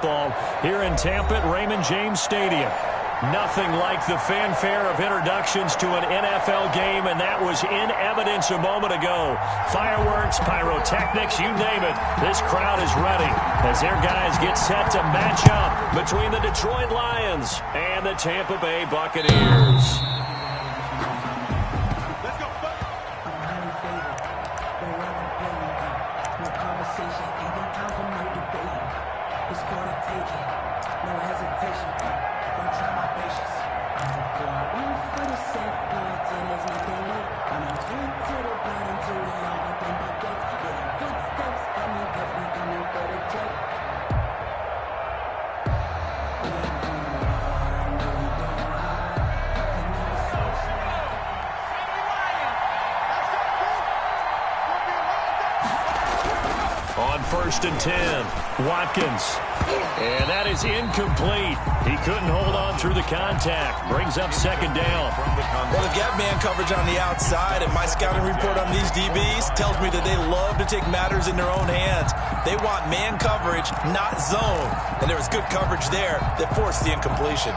Ball here in Tampa at Raymond James Stadium. Nothing like the fanfare of introductions to an NFL game, and that was in evidence a moment ago. Fireworks, pyrotechnics, you name it. This crowd is ready as their guys get set to match up between the Detroit Lions and the Tampa Bay Buccaneers. On 1st and 10, Watkins. And that is incomplete. He couldn't hold on through the contact. Brings up 2nd down. Well, they've got man coverage on the outside, and my scouting report on these DBs tells me that they love to take matters in their own hands. They want man coverage, not zone. And there was good coverage there that forced the incompletion.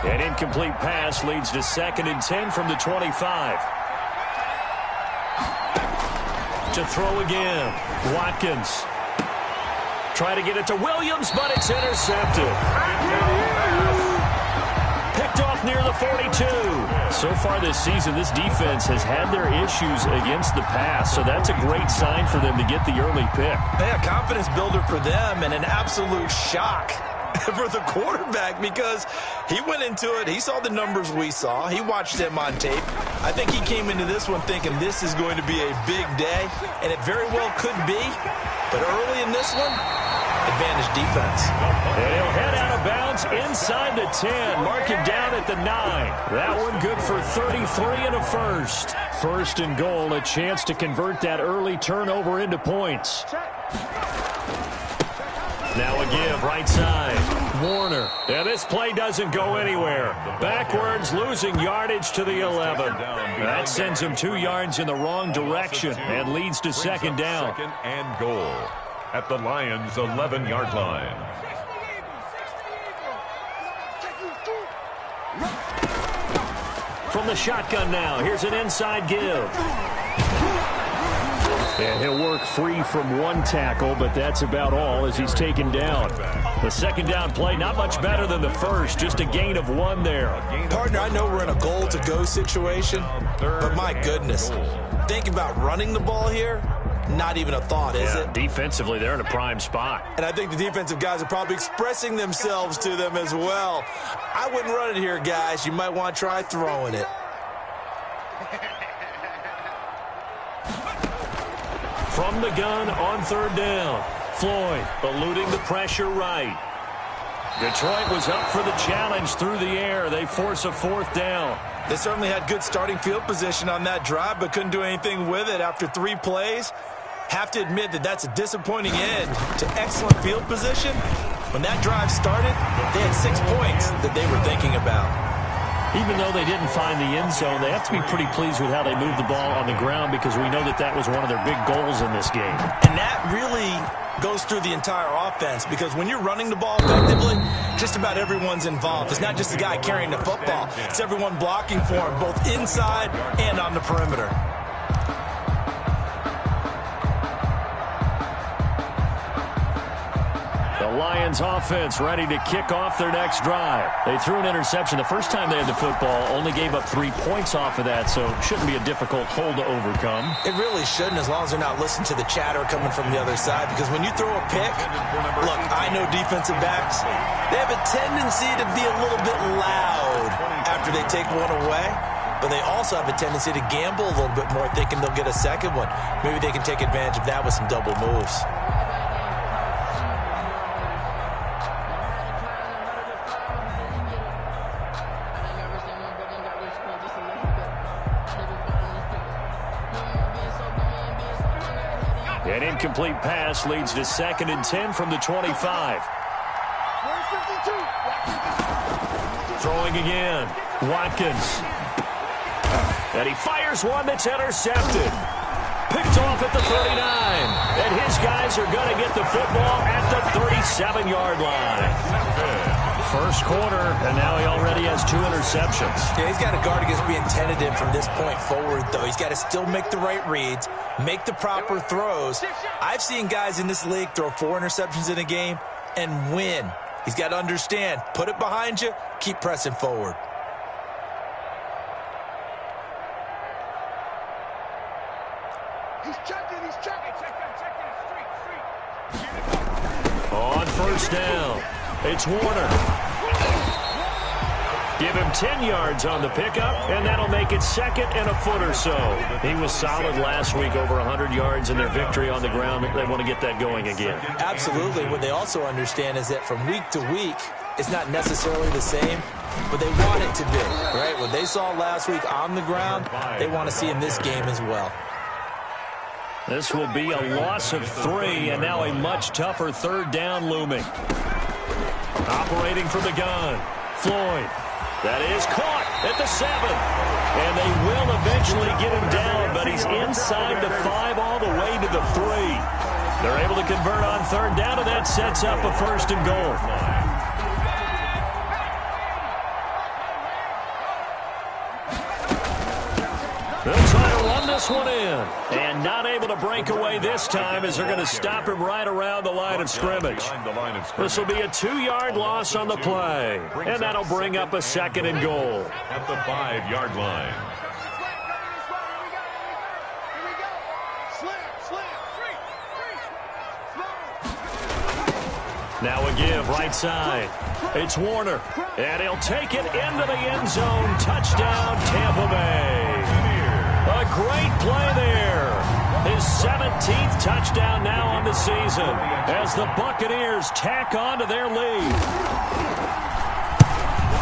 An incomplete pass leads to 2nd and 10 from the 25. To throw again, Watkins. Try to get it to Williams, but it's intercepted. Picked off near the 42. So far this season, this defense has had their issues against the pass, so that's a great sign for them to get the early pick. Yeah, confidence builder for them and an absolute shock for the quarterback because he went into it. He saw the numbers we saw. He watched them on tape. I think he came into this one thinking this is going to be a big day, and it very well could be. But early in this one, advantage defense. And he'll head out of bounds inside the 10. Mark it down at the 9. That one good for 33 and a first. 1st and goal, a chance to convert that early turnover into points. Now a give, right side. Warner. And this play doesn't go anywhere. Backwards, losing yardage to the 11. That sends him 2 yards in the wrong direction and leads to 2nd down. 2nd and goal at the Lions' 11-yard line. From the shotgun now, here's an inside give. And he'll work free from one tackle, but that's about all as he's taken down. The 2nd down play, not much better than the first, just a gain of 1 there. Partner, I know we're in a goal-to-go situation, but my goodness, think about running the ball here, not even a thought, is it? Defensively, they're in a prime spot. And I think the defensive guys are probably expressing themselves to them as well. I wouldn't run it here, guys. You might want to try throwing it. From the gun on 3rd down. Floyd eluding the pressure right. Detroit was up for the challenge through the air. They force a 4th down. They certainly had good starting field position on that drive, but couldn't do anything with it after 3 plays. Have to admit that that's a disappointing end to excellent field position. When that drive started, they had 6 points that they were thinking about. Even though they didn't find the end zone, they have to be pretty pleased with how they moved the ball on the ground because we know that that was one of their big goals in this game. And that really goes through the entire offense because when you're running the ball effectively, just about everyone's involved. It's not just the guy carrying the football. It's everyone blocking for him, both inside and on the perimeter. The Lions offense ready to kick off their next drive. They threw an interception the first time they had the football, only gave up 3 points off of that, so it shouldn't be a difficult hole to overcome. It really shouldn't, as long as they're not listening to the chatter coming from the other side, because when you throw a pick, look, I know defensive backs, they have a tendency to be a little bit loud after they take one away, but they also have a tendency to gamble a little bit more thinking they'll get a second one. Maybe they can take advantage of that with some double moves. An incomplete pass leads to 2nd and 10 from the 25. Throwing again. Watkins. And he fires one that's intercepted. 39. And his guys are going to get the football at the 37-yard line. First quarter, and now he already has 2 interceptions. Yeah, he's got to guard against being tentative from this point forward, though. He's got to still make the right reads, make the proper throws. I've seen guys in this league throw 4 interceptions in a game and win. He's got to understand, put it behind you, keep pressing forward. He's checking. On first down, it's Warner. Give him 10 yards on the pickup, and that'll make it 2nd and a foot or so. He was solid last week, over 100 yards in their victory on the ground. They want to get that going again. Absolutely. What they also understand is that from week to week, it's not necessarily the same, but they want it to be, right? What they saw last week on the ground, they want to see in this game as well. This will be a loss of 3, and now a much tougher 3rd down looming. Operating from the gun, Floyd. That is caught at the 7. And they will eventually get him down, but he's inside the 5 all the way to the 3. They're able to convert on 3rd down, and that sets up a 1st and goal. They'll try to run this one in. And not able to break away this time as they're going to stop him right around the line of scrimmage. This will be a 2-yard loss on the play. And that'll bring up a 2nd and goal. At the 5-yard line. Now a give right side. It's Warner. And he'll take it into the end zone. Touchdown, Tampa Bay. A great play there. His 17th touchdown now on the season as the Buccaneers tack on to their lead.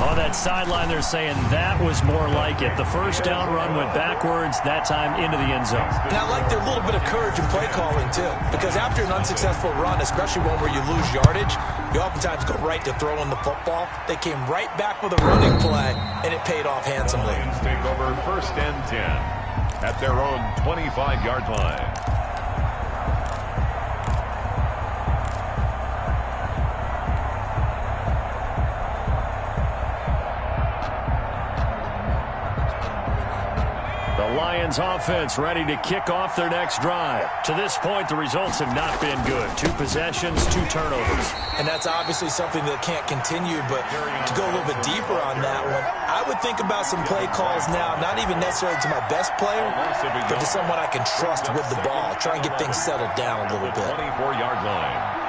On that sideline, they're saying that was more like it. The first down run went backwards, that time into the end zone. And I like their little bit of courage in play calling, too, because after an unsuccessful run, especially one where you lose yardage, you oftentimes go right to throwing the football. They came right back with a running play, and it paid off handsomely. Lions take over 1st and 10 at their own 25-yard line. The Lions offense ready to kick off their next drive. To this point, the results have not been good. 2 possessions, 2 turnovers. And that's obviously something that can't continue, but to go a little bit deeper on that one, I would think about some play calls now, not even necessarily to my best player, but to someone I can trust with the ball. Try and get things settled down a little bit. 24-yard line.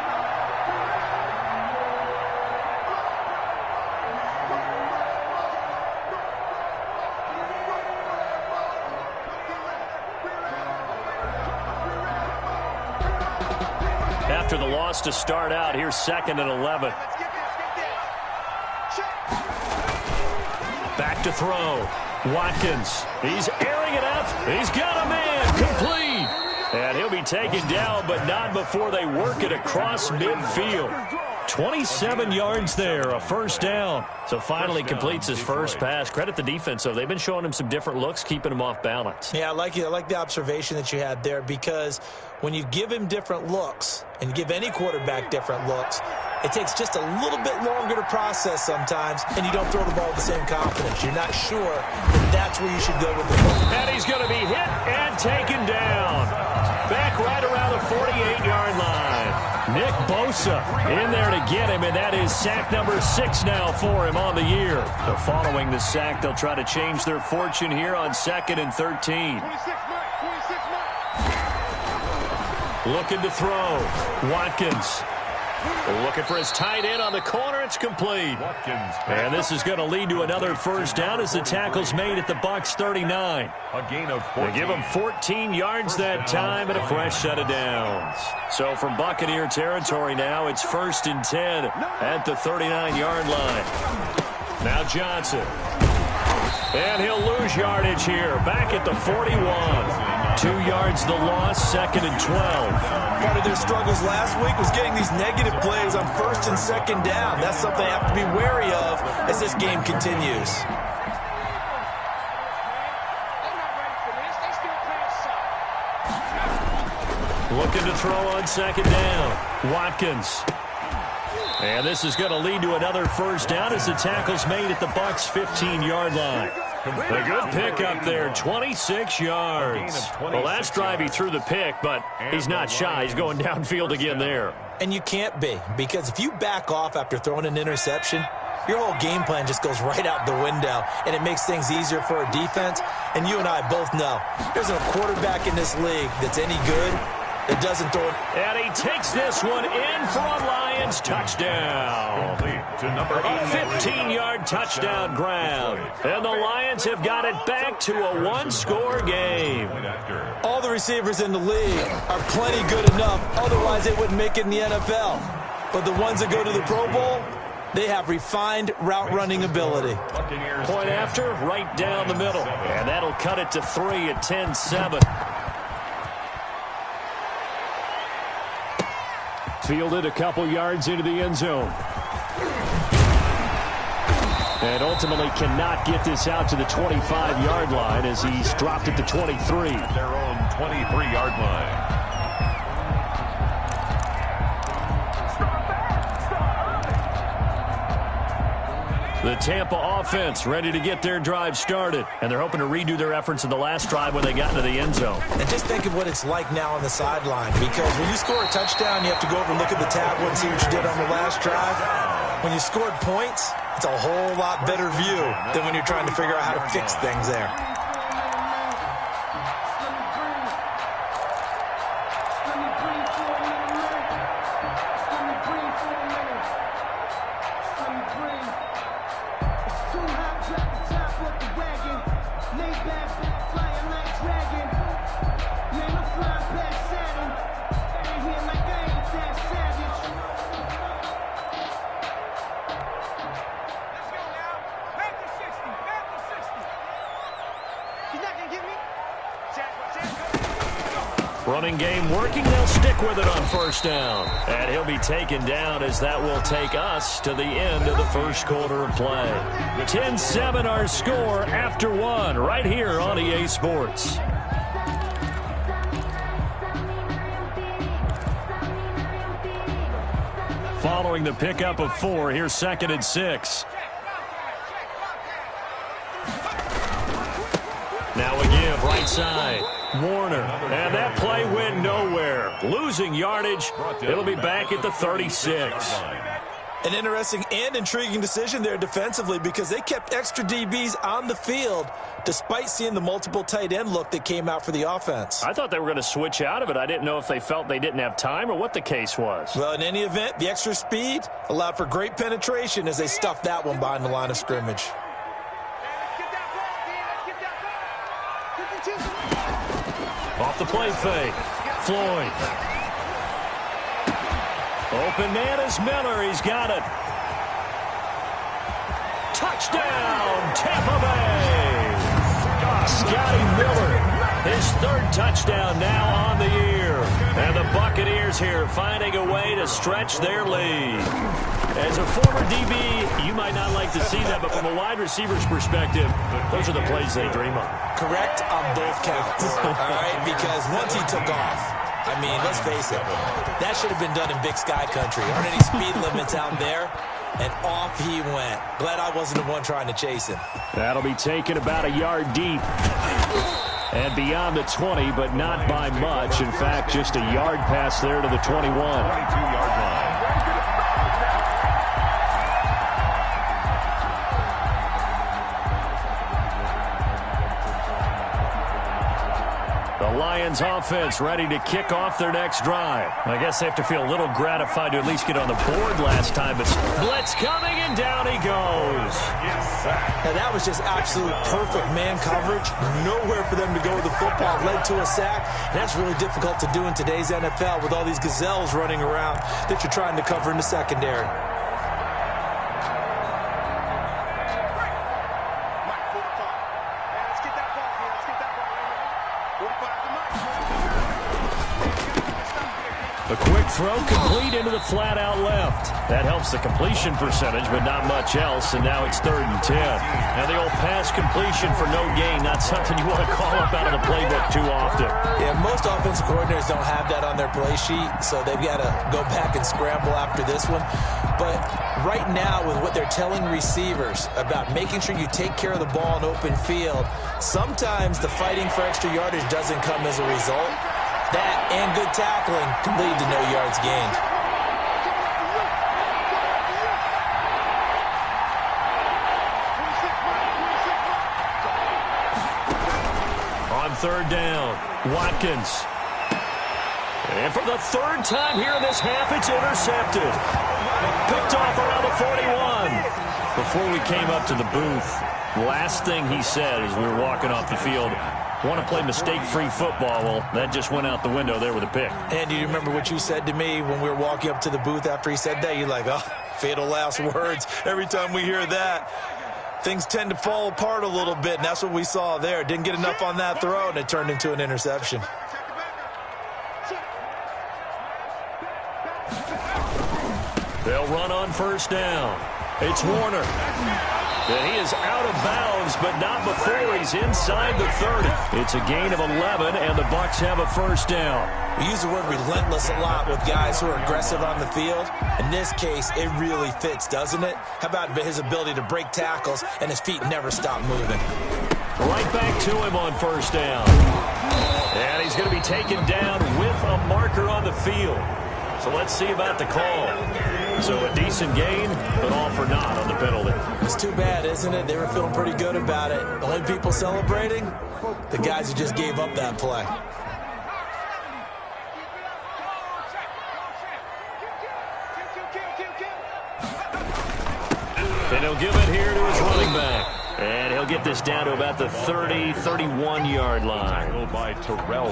After the loss to start out, here's 2nd and 11. Back to throw. Watkins. He's airing it up. He's got a man. Complete. And he'll be taken down, but not before they work it across midfield. 27 yards there, a 1st down. So finally completes his first pass. Credit the defense, though. They've been showing him some different looks, keeping him off balance. Yeah, I like the observation that you had there, because when you give him different looks, and you give any quarterback different looks, it takes just a little bit longer to process sometimes, and you don't throw the ball with the same confidence. You're not sure that that's where you should go with the ball. And he's going to be hit and taken down. Back right around the 48-yard line. Nick Bosa in there to get him, and that is sack number 6 now for him on the year. So following the sack, they'll try to change their fortune here on 2nd and 13. Looking to throw. Watkins. Looking for his tight end on the corner. It's complete. And this is going to lead to another 1st down as the tackle's made at the Bucs 39. A gain of 14. They give him 14 yards that time and a fresh set of downs. So from Buccaneer territory now, it's 1st and 10 at the 39-yard line. Now Johnson. And he'll lose yardage here. Back at the 41. 2 yards the loss, 2nd and 12. Part of their struggles last week was getting these negative plays on 1st and 2nd down. That's something I have to be wary of as this game continues. Looking to throw on second down. Watkins. And this is going to lead to another first down as the tackle's made at the Bucs' 15-yard line. A good pick up there, 26 yards. The last drive he threw the pick, but he's not shy. He's going downfield again there. And you can't be, because if you back off after throwing an interception, your whole game plan just goes right out the window, and it makes things easier for a defense. And you and I both know there's a quarterback in this league that's any good that doesn't throw it. And he takes this one in for a Lions touchdown. A 15-yard touchdown grab. And the Lions have got it back to a one-score game. All the receivers in the league are plenty good enough, otherwise they wouldn't make it in the NFL. But the ones that go to the Pro Bowl, they have refined route-running ability. Point after, right down the middle. And that'll cut it to 3 at 10-7. Fielded a couple yards into the end zone. And ultimately cannot get this out to the 25-yard line as he's dropped at the 23. Their own 23-yard line. The Tampa offense ready to get their drive started. And they're hoping to redo their efforts in the last drive when they got into the end zone. And just think of what it's like now on the sideline. Because when you score a touchdown, you have to go over and look at the tablet and see what you did on the last drive. When you scored points, it's a whole lot better view than when you're trying to figure out how to fix things there. Running game working. They'll stick with it on first down. And he'll be taken down as that will take us to the end of the first quarter of play. 10-7 our score after one right here on EA Sports. Following the pickup of 4, here's 2nd and 6. Now a give right side. Warner, and that play went nowhere. Losing yardage. It'll be back at the 36. An interesting and intriguing decision there defensively because they kept extra DBs on the field despite seeing the multiple tight end look that came out for the offense. I thought they were going to switch out of it. I didn't know if they felt they didn't have time or what the case was. Well, in any event, the extra speed allowed for great penetration as they stuffed that one behind the line of scrimmage. Off the play fake. Floyd. Open man is Miller. He's got it. Touchdown, Tampa Bay. Scotty Miller. His 3rd touchdown now on the year. And the Buccaneers here finding a way to stretch their lead. As a former DB, you might not like to see that, but from a wide receiver's perspective, those are the plays they dream of. Correct on both counts, all right? Because once he took off, I mean, let's face it, that should have been done in Big Sky Country. Aren't any speed limits out there? And off he went. Glad I wasn't the one trying to chase him. That'll be taken about a yard deep. And beyond the 20, but not by much. In fact, just a yard pass there to the 21. 22-yard line. The Lions offense ready to kick off their next drive. I guess they have to feel a little gratified to at least get on the board last time. But blitz coming, and down he goes. Now that was just absolute perfect man coverage. Nowhere for them to go with the football. Led to a sack. And that's really difficult to do in today's NFL with all these gazelles running around that you're trying to cover in the secondary. A quick throw complete into the flat out left. That helps the completion percentage, but not much else, and now it's 3rd and 10. Now the old pass completion for no gain, not something you want to call up out of the playbook too often. Yeah, most offensive coordinators don't have that on their play sheet, so they've got to go back and scramble after this one. But right now, with what they're telling receivers about making sure you take care of the ball in open field, sometimes the fighting for extra yardage doesn't come as a result. That and good tackling can lead to no yards gained. On 3rd down, Watkins. And for the 3rd time here in this half, it's intercepted. Picked off around the 41. Before we came up to the booth, last thing he said as we were walking off the field, want to play mistake-free football. Well, that just went out the window there with a pick. And do you remember what you said to me when we were walking up to the booth after he said that? You're like, oh, fatal last words. Every time we hear that, things tend to fall apart a little bit, and that's what we saw there. Didn't get enough on that throw, and it turned into an interception. They'll run on 1st down. It's Warner. And he is out of bounds, but not before he's inside the 30. It's a gain of 11, and the Bucs have a 1st down. We use the word relentless a lot with guys who are aggressive on the field. In this case, it really fits, doesn't it? How about his ability to break tackles and his feet never stop moving? Right back to him on 1st down. And he's going to be taken down with a marker on the field. So let's see about the call. So a decent gain, but all for naught on the penalty. It's too bad, isn't it? They were feeling pretty good about it. The only people celebrating, the guys who just gave up that play. And he'll give it here to his running back. And he'll get this down to about the 30, 31-yard line.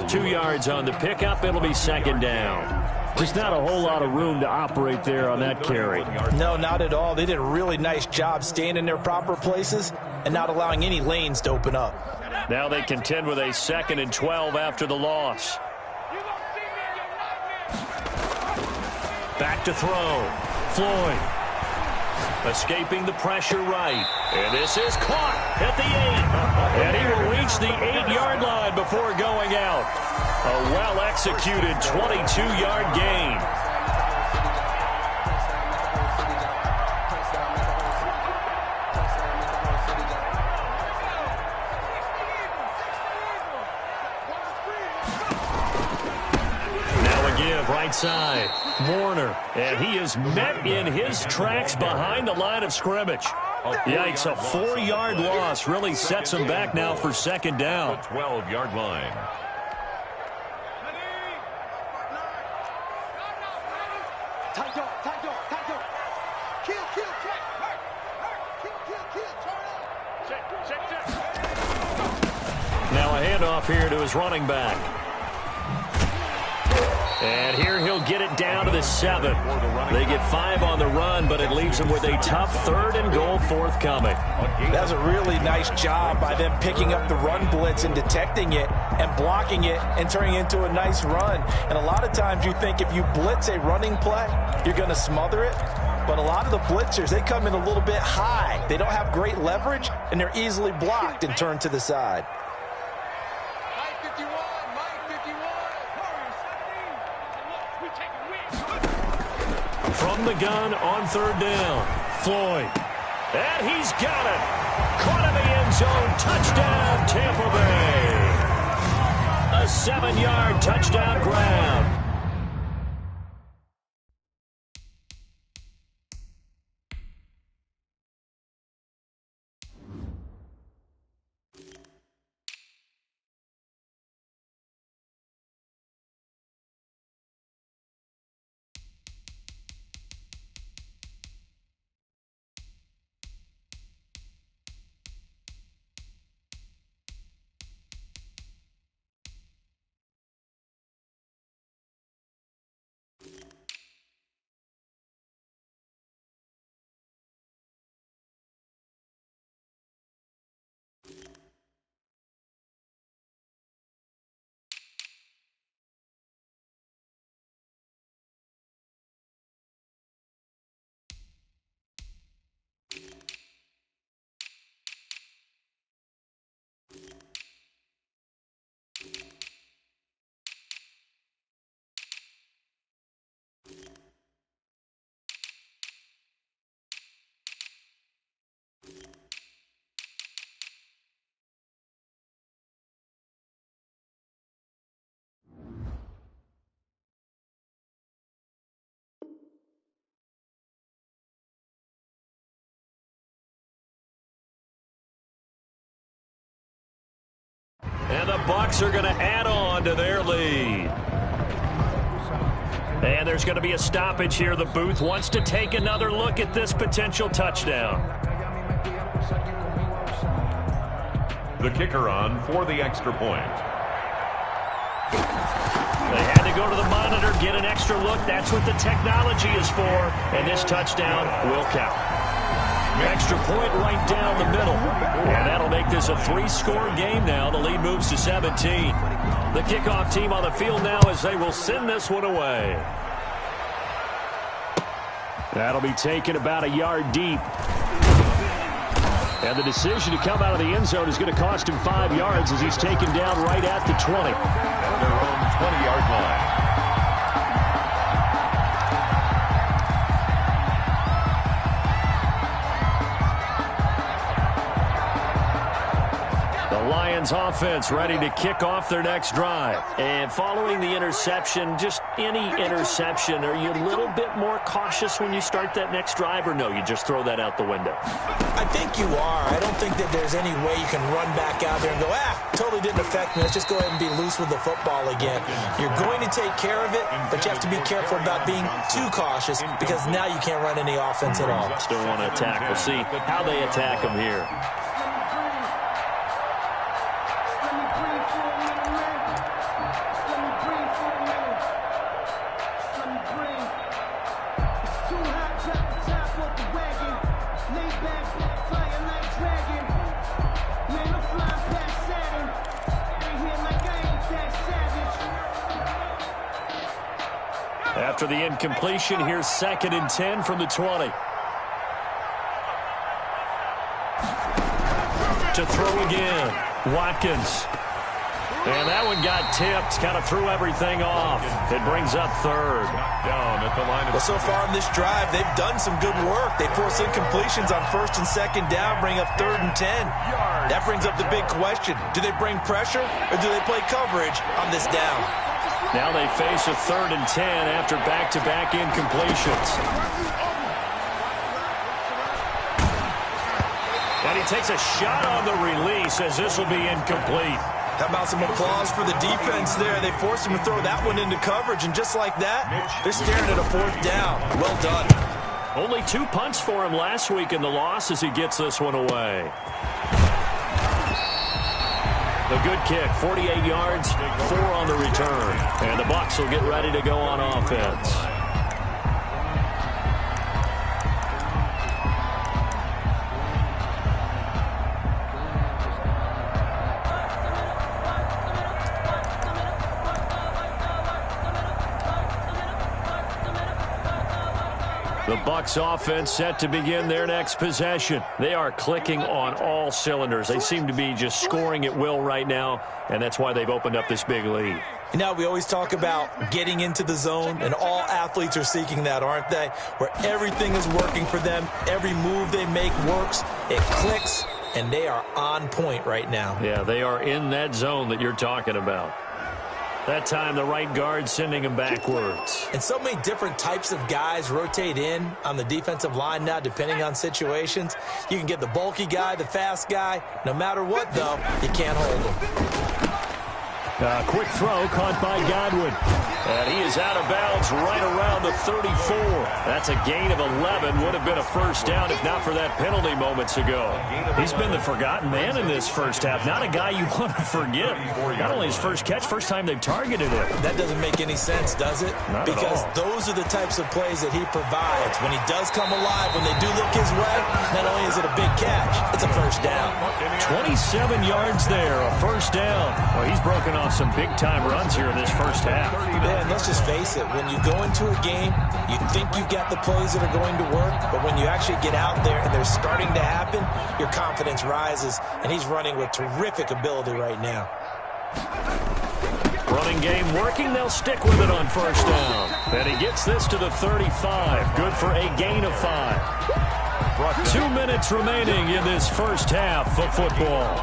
2 yards on the pickup. It'll be 2nd down. Just not a whole lot of room to operate there on that carry. No, not at all. They did a really nice job staying in their proper places and not allowing any lanes to open up. Now they contend with a 2nd and 12 after the loss. Back to throw. Floyd. Escaping the pressure right. And this is caught at the 8. And he will reach the 8-yard line before going out. A well-executed 22-yard gain. Now a give right side. Warner. And he is met in his tracks behind the line of scrimmage. Yikes, a 4-yard loss really sets him back now for 2nd down. 12-yard line. Now a handoff here to his running back. And here he'll get it down to the 7. They get 5 on the run, but it leaves them with a tough 3rd and goal forthcoming. That's a really nice job by them picking up the run blitz and detecting it and blocking it and turning it into a nice run. And a lot of times you think if you blitz a running play, you're going to smother it. But a lot of the blitzers, they come in a little bit high. They don't have great leverage, and they're easily blocked and turned to the side. From the gun on 3rd down, Floyd. And he's got it. Caught in the end zone. Touchdown, Tampa Bay. A 7-yard touchdown grab. Bucs are going to add on to their lead. And there's going to be a stoppage here. The booth wants to take another look at this potential touchdown. The kicker on for the extra point. They had to go to the monitor, get an extra look. That's what the technology is for. And this touchdown will count. Extra point right down the middle. And that'll make this a 3-score game now. The lead moves to 17. The kickoff team on the field now as they will send this one away. That'll be taken about a yard deep. And the decision to come out of the end zone is going to cost him 5 yards as he's taken down right at the 20. At their own 20-yard line. Lions offense ready to kick off their next drive. And following the interception, just any interception, are you a little bit more cautious when you start that next drive, or no, you just throw that out the window? I think you are. I don't think that there's any way you can run back out there and go, totally didn't affect me. Let's just go ahead and be loose with the football again. You're going to take care of it, but you have to be careful about being too cautious because now you can't run any offense at all. Still want to attack. We'll see how they attack them here. After the incompletion, here's 2nd and 10 from the 20. To throw again, Watkins. And that one got tipped, kind of threw everything off. It brings up 3rd. Down at the line of... Well, so far in this drive, they've done some good work. They force incompletions on 1st and 2nd down, bring up 3rd and 10. That brings up the big question. Do they bring pressure or do they play coverage on this down? Now they face a 3rd and 10 after back-to-back incompletions. And he takes a shot on the release as this will be incomplete. How about some applause for the defense there? They forced him to throw that one into coverage, and just like that, they're staring at a 4th down. Well done. Only 2 punts for him last week in the loss as he gets this one away. The good kick, 48 yards, 4 on the return. And the Bucs will get ready to go on offense. The Bucs offense set to begin their next possession. They are clicking on all cylinders. They seem to be just scoring at will right now, and that's why they've opened up this big lead. You know, we always talk about getting into the zone, and all athletes are seeking that, aren't they? Where everything is working for them, every move they make works, it clicks, and they are on point right now. Yeah, they are in that zone that you're talking about. That time, the right guard sending him backwards. And so many different types of guys rotate in on the defensive line now, depending on situations. You can get the bulky guy, the fast guy. No matter what, though, you can't hold him. Quick throw caught by Godwin. And he is out of bounds right around the 34. That's a gain of 11. Would have been a first down if not for that penalty moments ago. He's been the forgotten man in this first half. Not a guy you want to forget. Not only his first catch, first time they've targeted him. That doesn't make any sense, does it? Not because at all. Those are the types of plays that he provides. When he does come alive, when they do look his way, not only is it a big catch, it's a first down. 27 yards there, a first down. Well, he's broken off some big-time runs here in this first half. Yeah, and let's just face it. When you go into a game, you think you've got the plays that are going to work, but when you actually get out there and they're starting to happen, your confidence rises, and he's running with terrific ability right now. Running game working. They'll stick with it on first down. And he gets this to the 35. Good for a gain of 5. 2 minutes remaining in this first half of football.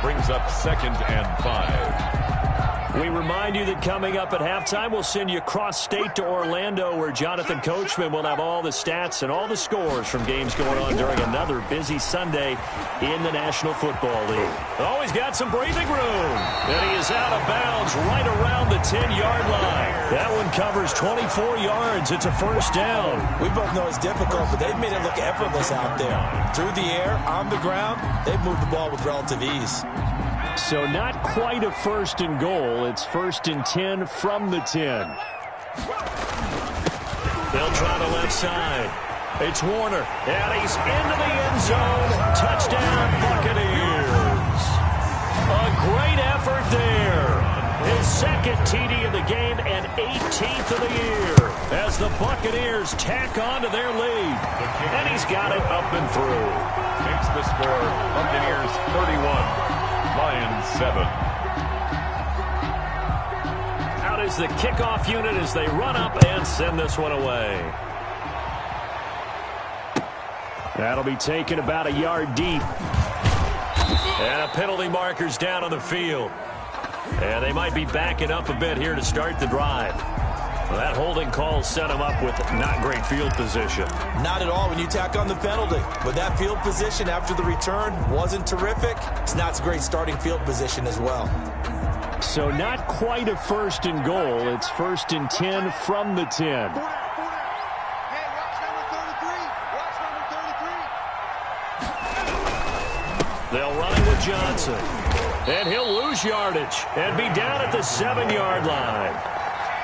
Brings up 2nd and 5. We remind you that coming up at halftime, we'll send you cross-state to Orlando, where Jonathan Coachman will have all the stats and all the scores from games going on during another busy Sunday in the National Football League. Oh, he's got some breathing room. And he is out of bounds right around the 10-yard line. That one covers 24 yards. It's a first down. We both know it's difficult, but they've made it look effortless out there. Through the air, on the ground, they've moved the ball with relative ease. So not quite a first and goal. It's first and 10 from the 10. They'll try the left side. It's Warner, and he's into the end zone. Touchdown, Buccaneers. A great effort there. His second TD of the game and 18th of the year as the Buccaneers tack on to their lead. And he's got it up and through. Makes the score Buccaneers 31. Lions 7. Out is the kickoff unit as they run up and send this one away. That'll be taken about a yard deep. And a penalty marker's down on the field. And they might be backing up a bit here to start the drive. Well, that holding call set him up with not great field position. Not at all when you tack on the penalty. But that field position after the return wasn't terrific. It's not a great starting field position as well. So not quite a first and goal. It's first and 10 from the 10. Hey, watch number 33. Watch number 33. They'll run it with Johnson. And he'll lose yardage and be down at the 7-yard line.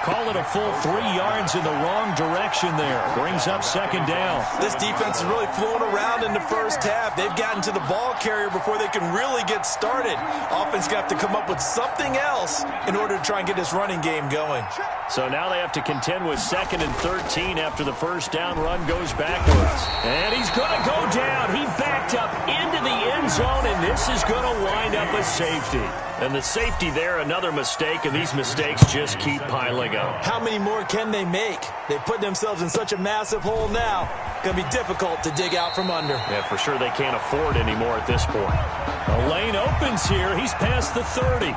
Call it a full 3 yards in the wrong direction there. Brings up second down. This defense is really flowing around in the first half. They've gotten to the ball carrier before they can really get started. Offense got to come up with something else in order to try and get this running game going. So now they have to contend with 2nd and 13 after the first down run goes backwards. And he's going to go down. He backed up into the end zone, and this is going to wind up a safety. And the safety there, another mistake, and these mistakes just keep piling up. How many more can they make? They put themselves in such a massive hole now. Going to be difficult to dig out from under. Yeah, for sure they can't afford anymore at this point. A lane opens here. He's past the 30.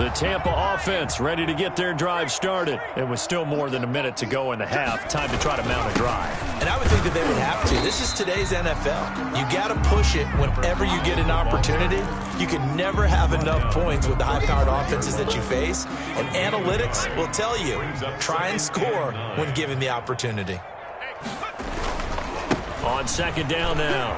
The Tampa offense ready to get their drive started. It was still more than a minute to go in the half. Time to try to mount a drive. And I would think that they would have to. This is today's NFL. You got to push it whenever you get an opportunity. You can never have enough points with the high-powered offenses that you face. And analytics will tell you, try and score when given the opportunity. On second down now.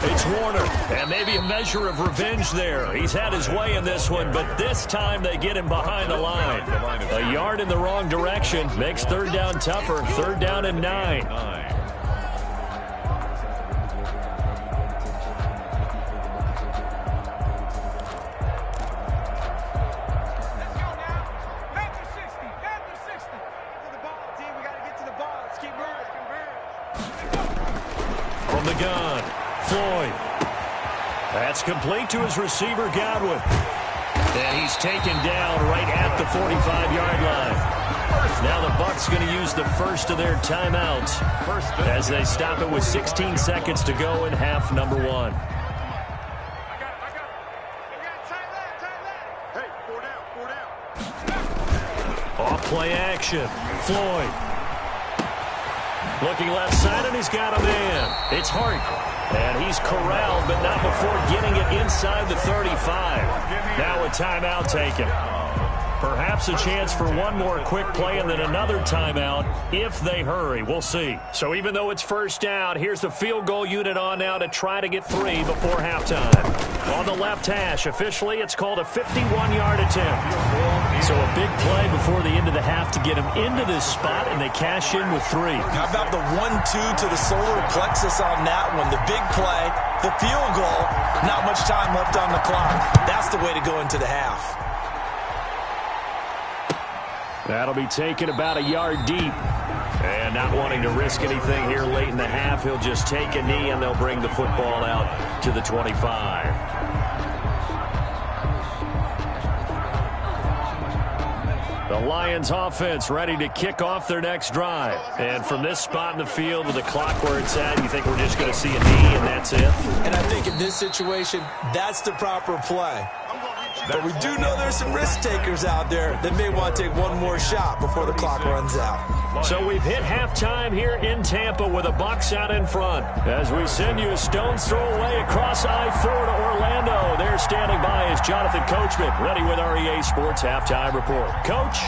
It's Warner, and maybe a measure of revenge there. He's had his way in this one, but this time they get him behind the line. A yard in the wrong direction makes third down tougher. 3rd down and 9. From the gun. Floyd. That's complete to his receiver, Godwin. And he's taken down right at the 45-yard line. Now the Bucs going to use the first of their timeouts as they stop it with 16 seconds to go in half number 1. Hey, 4 down. Off play action. Floyd. Looking left side, and he's got a man. It's Hart. And he's corralled, but not before getting it inside the 35. Now a timeout taken. Perhaps a chance for one more quick play and then another timeout if they hurry. We'll see. So even though it's first down, here's the field goal unit on now to try to get 3 before halftime. On the left hash, officially, it's called a 51-yard attempt. So a big play before the end of the half to get them into this spot, and they cash in with 3. How about the 1-2 to the solar plexus on that one? The big play, the field goal, not much time left on the clock. That's the way to go into the half. That'll be taken about a yard deep. And not wanting to risk anything here late in the half, he'll just take a knee, and they'll bring the football out to the 25. The Lions offense ready to kick off their next drive. And from this spot in the field with the clock where it's at, you think we're just going to see a knee and that's it? And I think in this situation, that's the proper play. But we do know there's some risk takers out there that may want to take one more shot before the clock runs out. So we've hit halftime here in Tampa with the Bucs out in front. As we send you a stone's throw away across I-4 to Orlando. There standing by is Jonathan Coachman, ready with our EA Sports Halftime Report. Coach?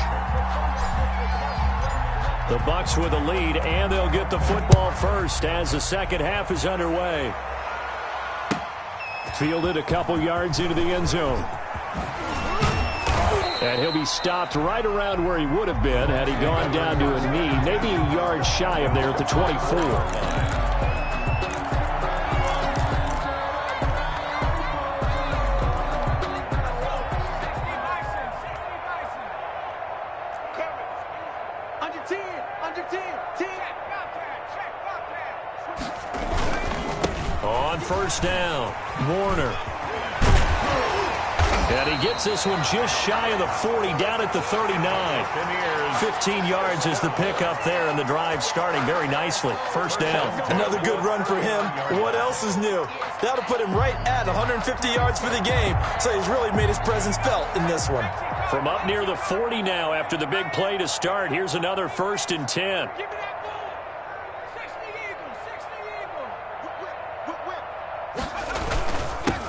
The Bucs with the lead, and they'll get the football first as the second half is underway. Fielded a couple yards into the end zone. And he'll be stopped right around where he would have been had he gone down to a knee, maybe a yard shy of there at the 24. On first down, Warner. And he gets this one just shy of the 40, down at the 39. 15 yards is the pickup there, and the drive starting very nicely. First down. Another good run for him. What else is new? That'll put him right at 150 yards for the game, so he's really made his presence felt in this one. From up near the 40 now after the big play to start, here's another 1st and 10.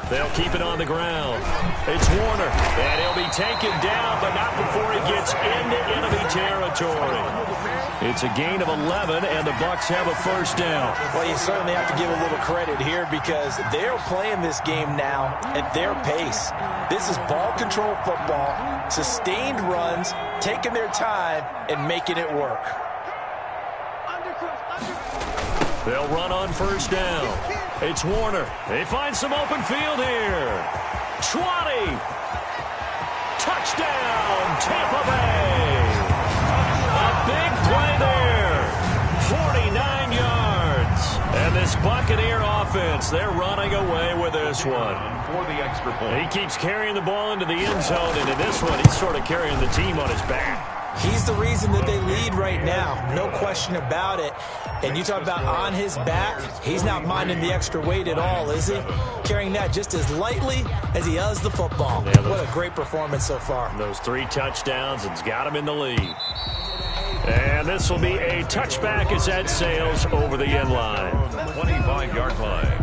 They'll keep it on the ground. It's Warner, and he'll be taken down, but not before he gets into enemy territory. It's a gain of 11, and the Bucs have a first down. Well, you certainly have to give a little credit here because they're playing this game now at their pace. This is ball control football, sustained runs, taking their time, and making it work. They'll run on first down. It's Warner. They find some open field here. 20. Touchdown, Tampa Bay. A big play there. 49 yards. And this Buccaneer offense, they're running away with this one. For the extra point. He keeps carrying the ball into the end zone, and in this one, he's sort of carrying the team on his back. He's the reason that they lead right now. No question about it. And you talk about on his back, he's not minding the extra weight at all, is he? Carrying that just as lightly as he does the football. Yeah, what a great performance so far. Those 3 touchdowns, it's got him in the lead. And this will be a touchback as that sails over the end line. 25-yard line.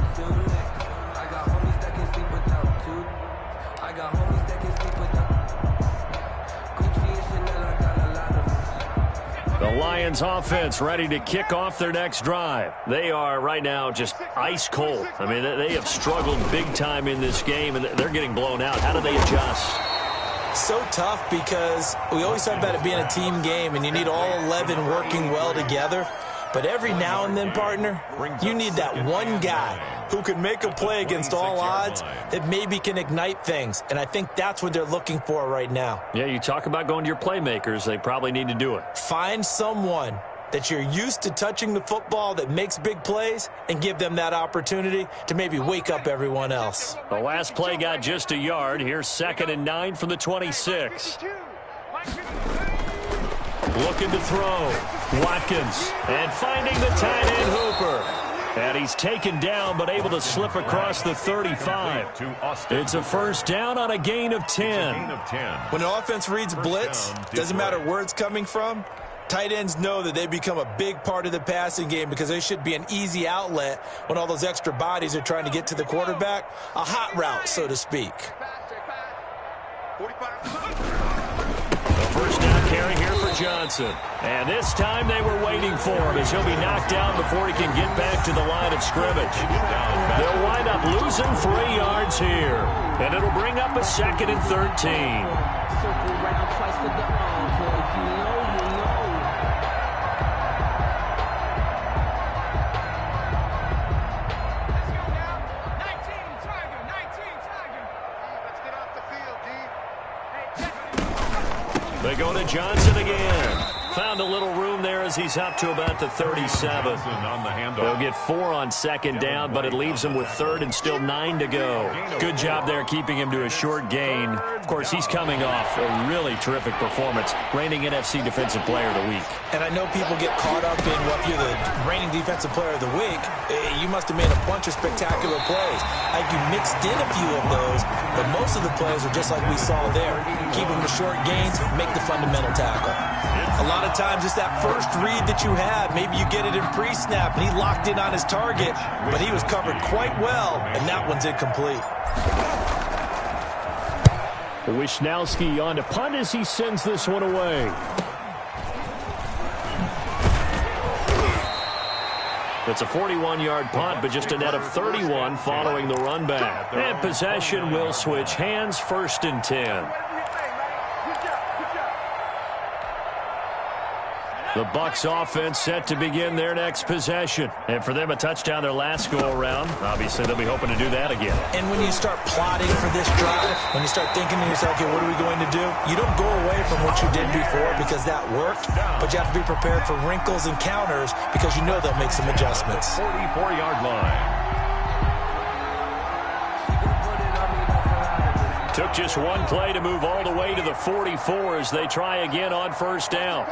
The Lions offense ready to kick off their next drive. They are right now just ice cold. I mean, they have struggled big time in this game, and they're getting blown out. How do they adjust? So tough because we always talk about it being a team game, and you need all 11 working well together. But every now and then, partner, you need that one guy who can make a play against all odds that maybe can ignite things. And I think that's what they're looking for right now. Yeah, you talk about going to your playmakers. They probably need to do it. Find someone that you're used to touching the football that makes big plays and give them that opportunity to maybe wake up everyone else. The last play got just a yard. Here's 2nd and 9 from the 26. Looking to throw. Watkins. And finding the tight end Hooper. And he's taken down but able to slip across the 35. It's a first down on a gain of 10. When an offense reads blitz, doesn't matter where it's coming from, tight ends know that they become a big part of the passing game because they should be an easy outlet when all those extra bodies are trying to get to the quarterback. A hot route, so to speak. First down carry here for Johnson. And this time they were waiting for him as he'll be knocked down before he can get back to the line of scrimmage. They'll wind up losing 3 yards here. And it'll bring up a 2nd and 13. They go to Johnson again. Found a little room there as he's up to about the 37. They'll get 4 on second down, but it leaves him with third and still 9 to go. Good job there keeping him to a short gain. Of course, he's coming off a really terrific performance, reigning NFC Defensive Player of the Week. And I know people get caught up in, well, if you're the reigning Defensive Player of the Week, you must have made a bunch of spectacular plays. I think you mixed in a few of those, but most of the plays are just like we saw there. Keep them to short gains, make the fundamental tackle. A lot of times it's that first read that you had. Maybe you get it in pre-snap, and he locked in on his target, but he was covered quite well, and that one's incomplete. Wisnowski on to punt as he sends this one away. It's a 41-yard punt, but just a net of 31 following the run back. And possession will switch hands, 1st and 10. The Bucs offense set to begin their next possession. And for them, a touchdown their last go-around. Obviously, they'll be hoping to do that again. And when you start plotting for this drive, when you start thinking to yourself, okay, what are we going to do? You don't go away from what you did before because that worked, but you have to be prepared for wrinkles and counters because you know they'll make some adjustments. 44-yard line. Took just one play to move all the way to the 44 as they try again on 1st down.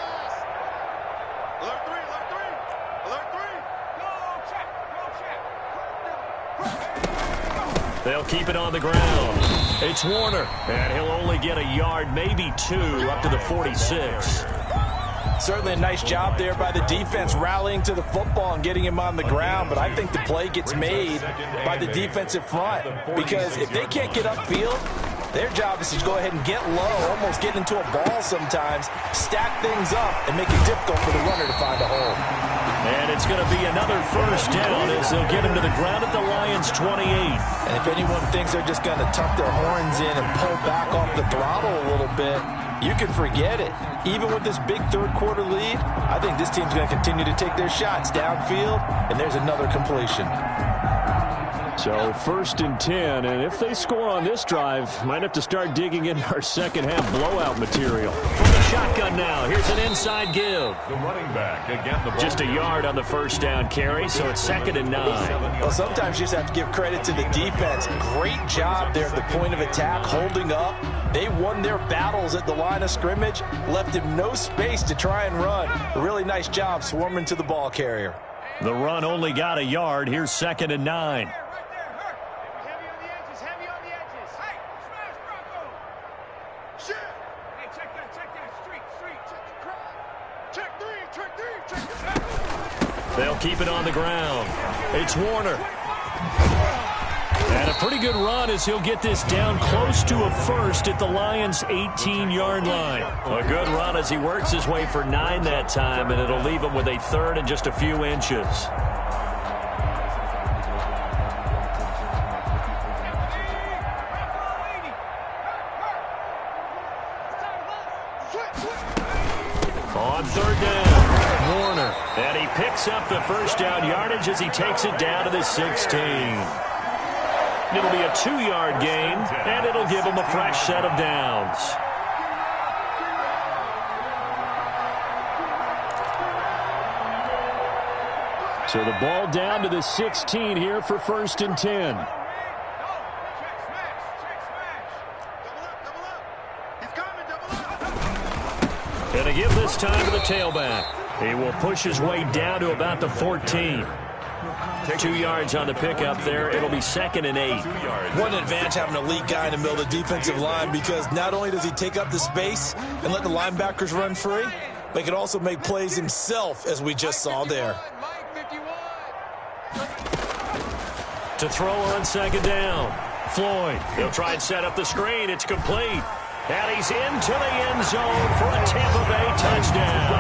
They'll keep it on the ground. It's Warner, and he'll only get a yard, maybe 2, up to the 46. Certainly a nice job there by the defense rallying to the football and getting him on the ground, but I think the play gets made by the defensive front because if they can't get upfield, their job is to go ahead and get low, almost get into a ball sometimes, stack things up, and make it difficult for the runner to find a hole. And it's going to be another 1st down as they'll get him to the ground at the Lions' 28. And if anyone thinks they're just going to tuck their horns in and pull back off the throttle a little bit, you can forget it. Even with this big third-quarter lead, I think this team's going to continue to take their shots downfield, and there's another completion. So 1st and 10, and if they score on this drive, might have to start digging into our second-half blowout material. From the shotgun now, here's an inside give. The running back, again, the just a yard on the 1st down carry, so it's 2nd and 9. Well, sometimes you just have to give credit to the defense. Great job there at the point of attack, holding up. They won their battles at the line of scrimmage, left him no space to try and run. A really nice job swarming to the ball carrier. The run only got a yard. Here's 2nd and 9. They'll keep it on the ground. It's Warner. And a pretty good run as he'll get this down close to a 1st at the Lions' 18-yard line. A good run as he works his way for 9 that time, and it'll leave him with a 3rd and just a few inches. On 3rd down, Warner. And he picks up the 1st down yardage as he takes it down to the 16. It'll be a 2-yard gain, and it'll give him a fresh set of downs. So the ball down to the 16 here for 1st and 10. And a give this time to the tailback. He will push his way down to about the 14. 2 yards on the pickup there. It'll be 2nd and 8. What an advantage having an elite guy in the middle of the defensive line because not only does he take up the space and let the linebackers run free, but he can also make plays himself, as we just saw there. To throw on 2nd down. Floyd. He'll try and set up the screen. It's complete. And he's into the end zone for a Tampa Bay touchdown.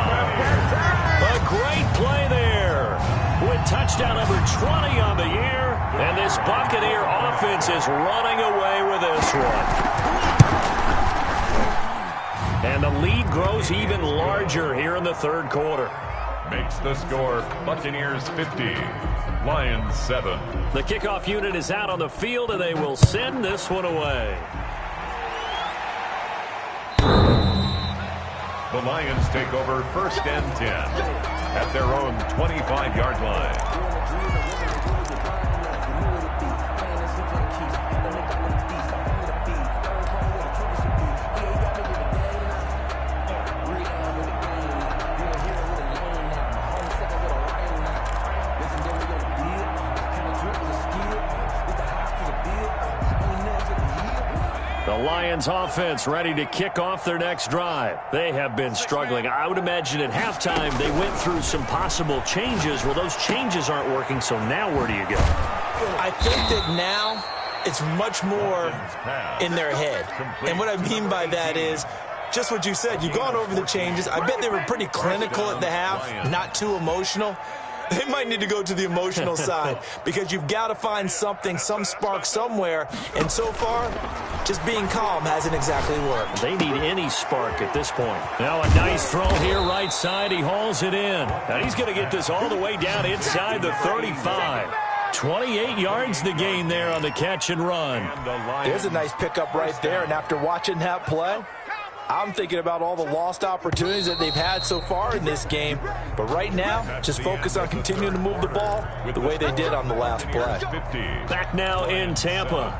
A great play there with touchdown number 20 on the year. And this Buccaneer offense is running away with this one. And the lead grows even larger here in the 3rd quarter. Makes the score Buccaneers 50, Lions 7. The kickoff unit is out on the field, and they will send this one away. The Lions take over 1st and 10 at their own 25-yard line. The Lions offense ready to kick off their next drive. They have been struggling. I would imagine at halftime they went through some possible changes. Well, those changes aren't working, so now where do you go? I think that now it's much more in their head. And what I mean by that is just what you said. You've gone over the changes. I bet they were pretty clinical at the half, not too emotional. They might need to go to the emotional side because you've got to find something, some spark somewhere. And so far, just being calm hasn't exactly worked. They need any spark at this point. Now a nice throw here right side. He hauls it in. And he's going to get this all the way down inside the 35. 28 yards the gain there on the catch and run. There's a nice pickup right there. And after watching that play, I'm thinking about all the lost opportunities that they've had so far in this game. But right now, just focus on continuing to move the ball the way they did on the last play. Back now in Tampa.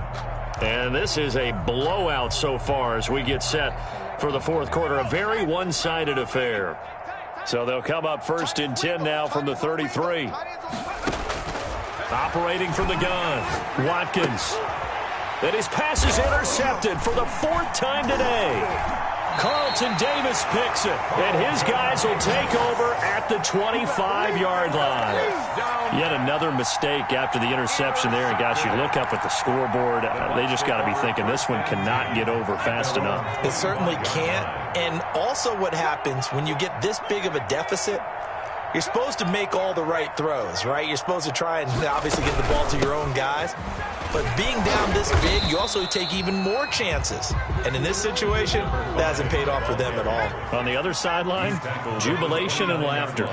And this is a blowout so far as we get set for the fourth quarter. A very one-sided affair. So they'll come up 1st and 10 now from the 33. Operating from the gun, Watkins. And his pass is intercepted for the 4th time today. Carlton Davis picks it, and his guys will take over at the 25-yard line. Yet another mistake after the interception there. And, guys, you look up at the scoreboard, they just got to be thinking this one cannot get over fast enough. It certainly can't. And also what happens when you get this big of a deficit, you're supposed to make all the right throws, right? You're supposed to try and obviously get the ball to your own guys. But being down this big, you also take even more chances. And in this situation, that hasn't paid off for them at all. On the other sideline, jubilation and laughter.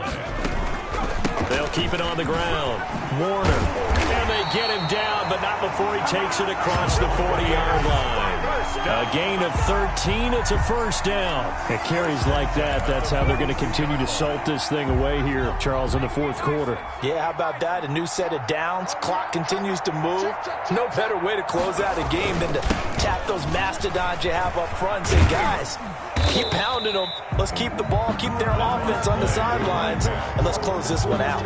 They'll keep it on the ground. Warner. And they get him down, but not before he takes it across the 40-yard line. A gain of 13. It's a 1st down. It carries like that. That's how they're going to continue to salt this thing away here, Charles, in the fourth quarter. Yeah, how about that? A new set of downs. Clock continues to move. No better way to close out a game than to tap those mastodons you have up front and say, guys, keep pounding them. Let's keep the ball, keep their offense on the sidelines, and let's close this one out.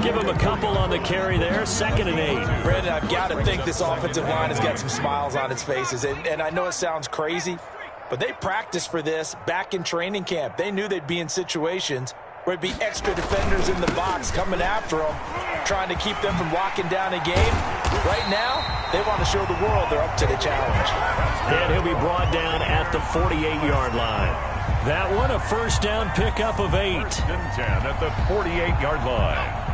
Give them a couple on the carry there. 2nd and 8. Brandon, I've got to think this offensive line has got some smiles on its faces. And I know it sounds crazy, but they practiced for this back in training camp. They knew they'd be in situations where it'd be extra defenders in the box coming after them, trying to keep them from locking down a game. Right now, they want to show the world they're up to the challenge. And he'll be brought down at the 48-yard line. That one, a 1st down pickup of 8. 1st and 10 at the 48-yard line.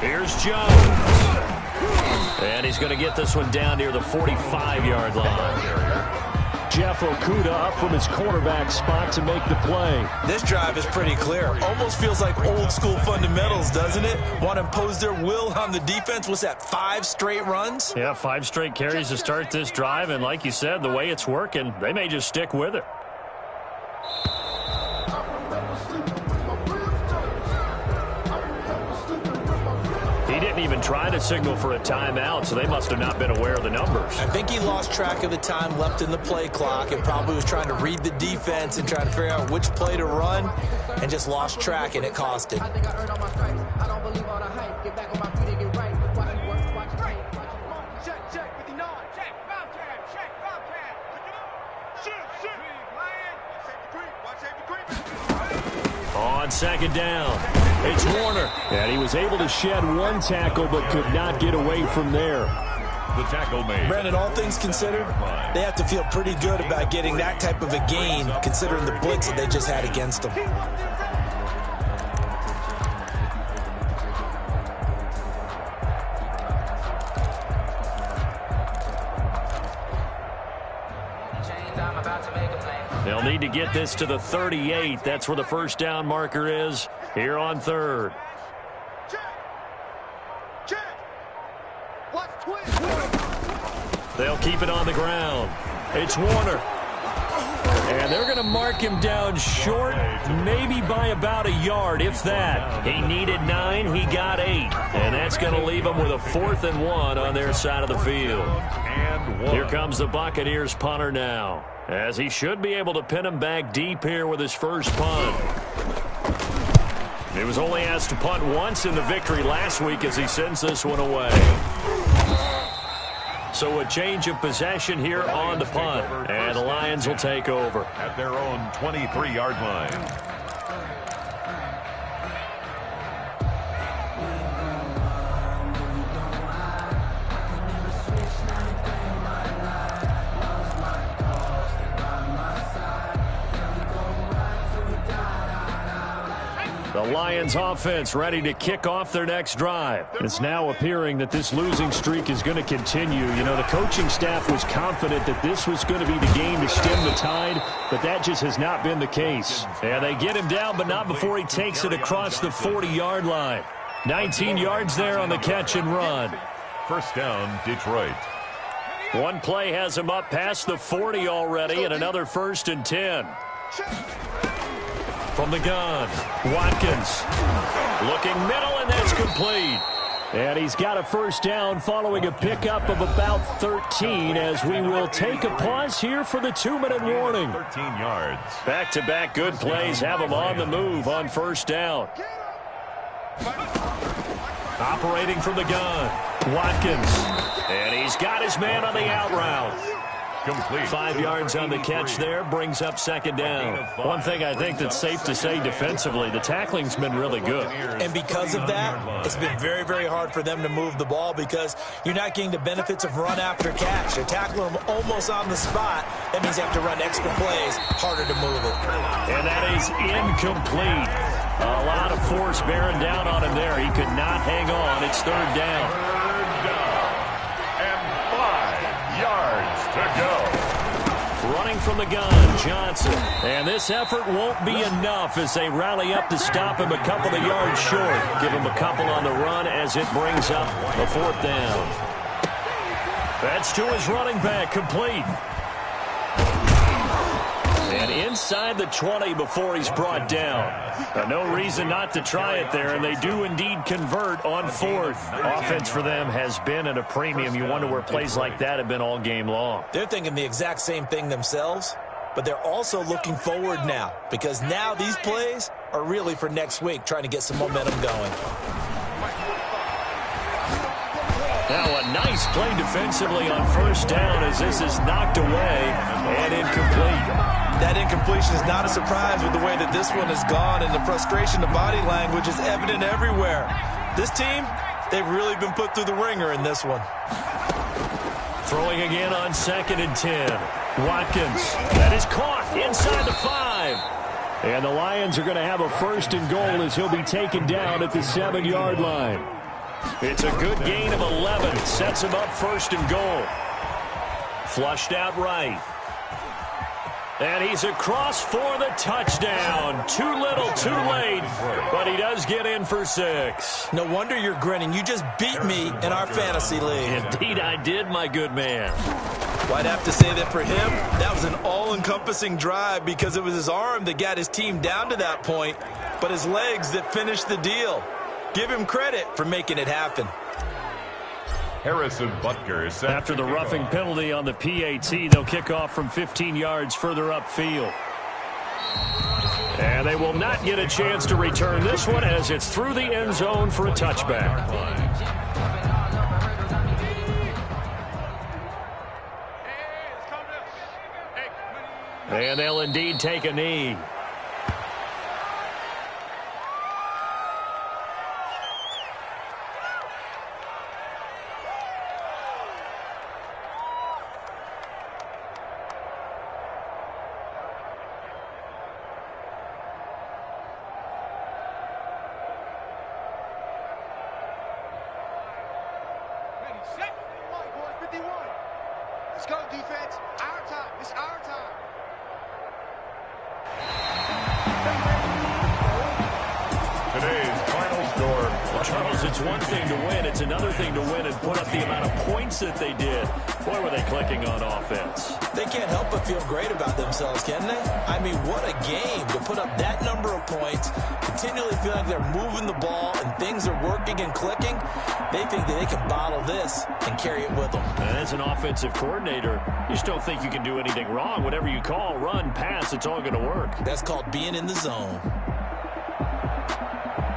Here's Jones. And he's going to get this one down near the 45-yard line. Jeff Okudah up from his quarterback spot to make the play. This drive is pretty clear. Almost feels like old school fundamentals, doesn't it? Want to impose their will on the defense. What's that, 5 straight runs? Yeah, 5 straight carries to start this drive. And like you said, the way it's working, they may just stick with it. He didn't even try to signal for a timeout, so they must have not been aware of the numbers. I think he lost track of the time left in the play clock and probably was trying to read the defense and trying to figure out which play to run and just lost track, and it cost him. On 2nd down, it's Warner. And he was able to shed 1 tackle but could not get away from there. The tackle made. Brandon, all things considered, they have to feel pretty good about getting that type of a gain considering the blitz that they just had against them. They'll need to get this to the 38. That's where the 1st down marker is here on 3rd. They'll keep it on the ground. It's Warner. And they're going to mark him down short, maybe by about a yard, if that. He needed 9, he got 8. And that's going to leave him with a 4th and 1 on their side of the field. Here comes the Buccaneers punter now, as he should be able to pin him back deep here with his first punt. He was only asked to punt once in the victory last week as he sends this one away. So a change of possession here on the punt, and the Lions will take over. At their own 23-yard line. The Lions offense ready to kick off their next drive. It's now appearing that this losing streak is going to continue. You know, the coaching staff was confident that this was going to be the game to stem the tide, but that just has not been the case. And they get him down, but not before he takes it across the 40-yard line. 19 yards there on the catch and run. First down, Detroit. One play has him up past the 40 already, and another 1st and 10. From the gun, Watkins looking middle, and that's complete. And he's got a first down following a pickup of about 13 as we will take a pause here for the 2-minute warning. 13 yards. Back-to-back good plays have him on the move on first down. Operating from the gun, Watkins. And he's got his man on the out route. Complete. 5 yards on the catch there, brings up second down. One thing I think that's safe to say defensively, the tackling's been really good. And because of that, it's been very, very hard for them to move the ball because you're not getting the benefits of run after catch. They're tackling them almost on the spot. That means you have to run extra plays, harder to move it. And that is incomplete. A lot of force bearing down on him there. He could not hang on. It's third down. Third down. And 5 yards to go. Running from the gun, Johnson. And this effort won't be enough as they rally up to stop him a couple of yards short. Give him a couple on the run as it brings up a 4th down. That's to his running back, complete. And inside the 20 before he's brought down. No reason not to try it there, and they do indeed convert on 4th. Offense for them has been at a premium. You wonder where plays like that have been all game long. They're thinking the exact same thing themselves, but they're also looking forward now because now these plays are really for next week, trying to get some momentum going. Now a nice play defensively on first down as this is knocked away and incomplete. That incompletion is not a surprise with the way that this one has gone, and the frustration, the body language is evident everywhere. This team, they've really been put through the ringer in this one. Throwing again on 2nd and 10. Watkins. That is caught inside the 5. And the Lions are going to have a 1st and goal as he'll be taken down at the 7-yard line. It's a good gain of 11. Sets him up 1st and goal. Flushed out right. And he's across for the touchdown. Too little, too late, but he does get in for 6. No wonder you're grinning. You just beat me in our fantasy league. Indeed I did, my good man. Well, I'd have to say that for him, that was an all-encompassing drive because it was his arm that got his team down to that point, but his legs that finished the deal. Give him credit for making it happen. Harrison Butker is set. After the roughing penalty on the PAT, they'll kick off from 15 yards further upfield. And they will not get a chance to return this one as it's through the end zone for a touchback. And they'll indeed take a knee. Let's go, defense. Our time. It's our time. Today's final score, Charles, it's one thing to win. It's another thing to win and put up the amount of points that they did. Boy, were they clicking on offense. They can't help but feel great about themselves, can they? I mean, what a game to put up that number of points, continually feel like they're moving the ball and things are working and clicking. They think that they can bottle this and carry it with them. And as an offensive coordinator, you just don't think you can do anything wrong. Whatever you call, run, pass, it's all going to work. That's called being in the zone.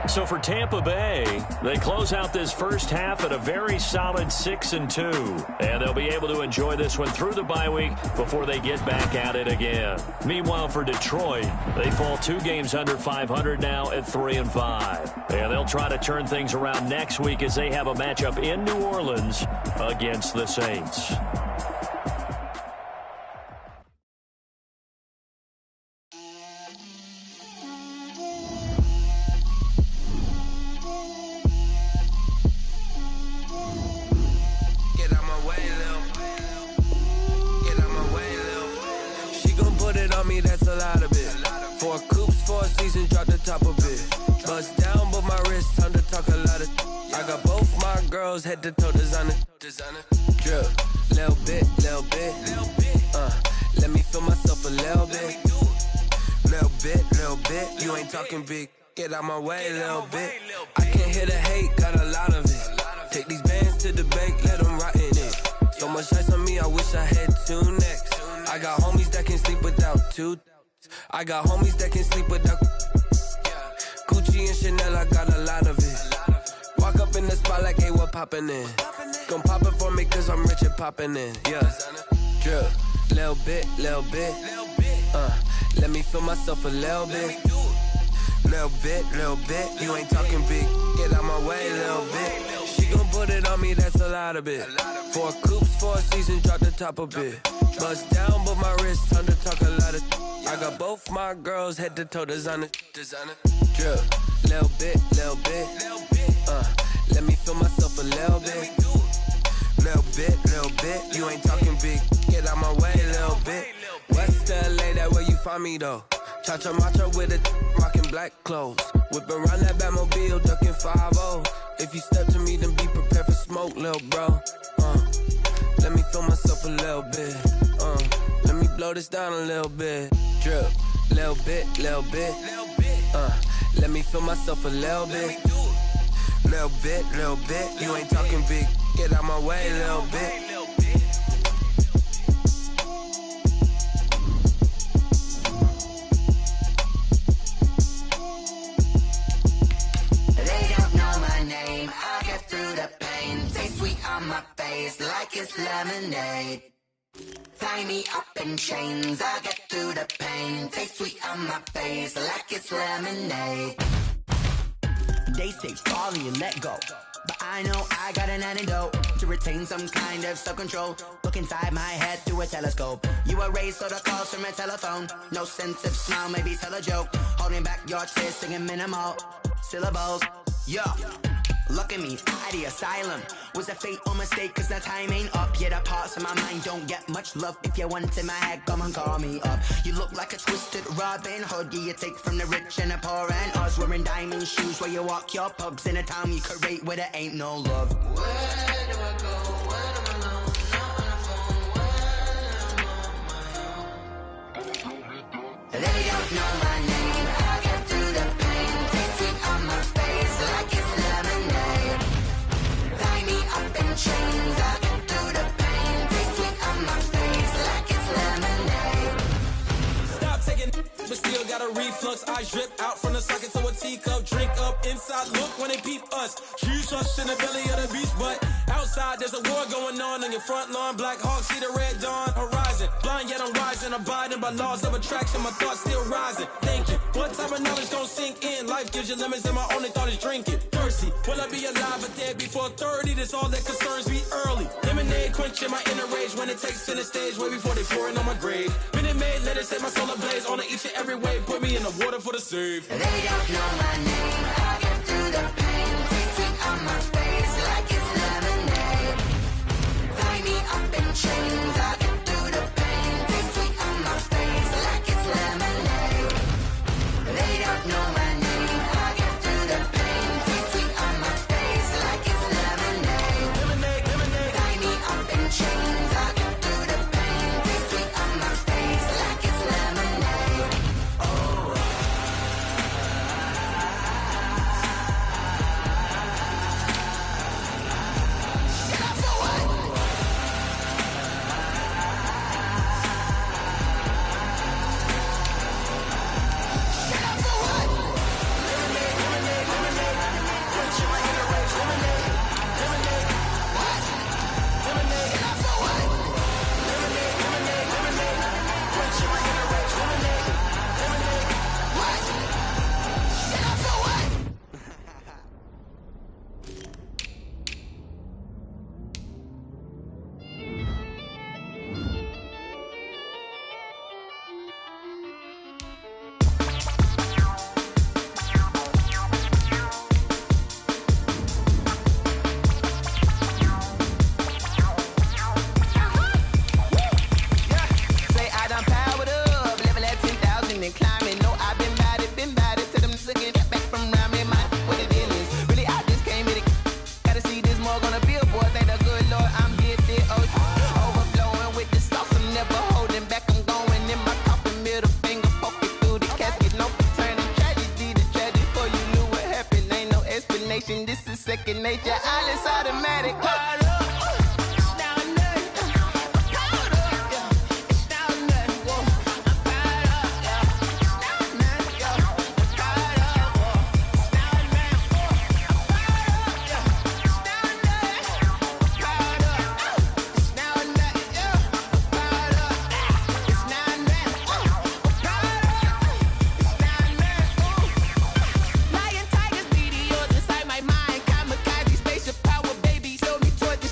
So for Tampa Bay, they close out this first half at a very solid 6-2. And they'll be able to enjoy this one through the bye week before they get back at it again. Meanwhile, for Detroit, they fall 2 games under 500 now at 3-5. And they'll try to turn things around next week as they have a matchup in New Orleans against the Saints. That's a lot of it. 4 coops, 4 seasons, drop the top of it. Bust down, but my wrist, time to talk a lot of. I got both my girls head to toe designer. Drip, little bit. Let me feel myself a little bit. Little bit. You ain't talking big. Get out my way, little bit. I can't hear the hate, got a lot of it. Take these bands to the bank, let them rot in it. So much ice on me, I wish I had 2 necks. I got homies that can sleep without 2. I got homies that can sleep without Gucci and Chanel, I got a lot of it. Walk up in the spot like, hey, what poppin' in? Gon' pop it for me cause I'm rich and poppin' in. Yeah, drip, little bit. Let me feel myself a little bit. Little bit. You ain't talking big. Get out my way, little bit. She gon' put it on me, that's a lot of it. 4 coops, 4 seasons, drop the top of it. Bust down, but my wrist, time to talk a lot of. I got both my girls head to toe designer. Drip, little bit. Let me feel myself a little bit. Little bit. You ain't talking big. Get out my way, little bit. West LA, that where you find me though. Cha-cha matcha with it, rockin' black clothes. Whip around that Batmobile, ducking 5-0. If you step to me, then be prepared for smoke, lil' bro. Let me feel myself a little bit. Let me blow this down a little bit. Drip, little bit. Let me feel myself a little bit. Little bit. You ain't talking big. Get out my way, little bit. On my face like it's lemonade. Tie me up in chains, I'll get through the pain. Taste sweet on my face like it's lemonade. They say follow and let go, but I know I got an antidote to retain some kind of self-control. Look inside my head through a telescope. You erase all the calls from a telephone. No sense of smile, maybe tell a joke. Holding back your tears, singing minimal syllables. Yeah. Look at me, at the asylum. Was a fatal mistake cause the time ain't up. Yet the parts of my mind don't get much love. If you want in my head, come and call me up. You look like a twisted Robin Hood. You take from the rich and the poor and us. Wearing diamond shoes where you walk your pugs in a town you create where there ain't no love. Where do I go? When I'm alone? Not on the phone when I'm on my own. They don't know my name. I get through the pain. Taste sweet on my face like it's lemonade. Tie me up in chains. I get through the pain. Taste sweet on my face like it's lemonade. Stop taking, but still got a reflux. I drip out from the socket to a teacup. Drink up inside. Look when they peep us. Huge us in the belly of the beach, but outside there's a war going on your front lawn. Black Hawk see the red dawn horizon. Blind yet I'm rising, abiding by laws of attraction. My thoughts still rising. Thinking, what type of knowledge don't sink in? Life gives you limits, and my only thought is drinking. Thirsty, will I be alive or dead before 30? That's all that concerns me early. Lemonade quenching my inner rage when it takes center stage, way before they pour it on my grave. Minute Maid, let it set my soul ablaze. On each and every way, put me in the water for the save. They don't know my name. I get through the pain. Taste sweet on my face like it's lemonade. Tie me up in chains. I get through the pain. Taste sweet on my face like it's lemonade. They don't know my name. I get through the pain. Taste sweet on my second nature. All is automatic. Caught up. Lion, tigers, meteors inside my mind. Kamikaze, spaceship power, baby. Show me toward the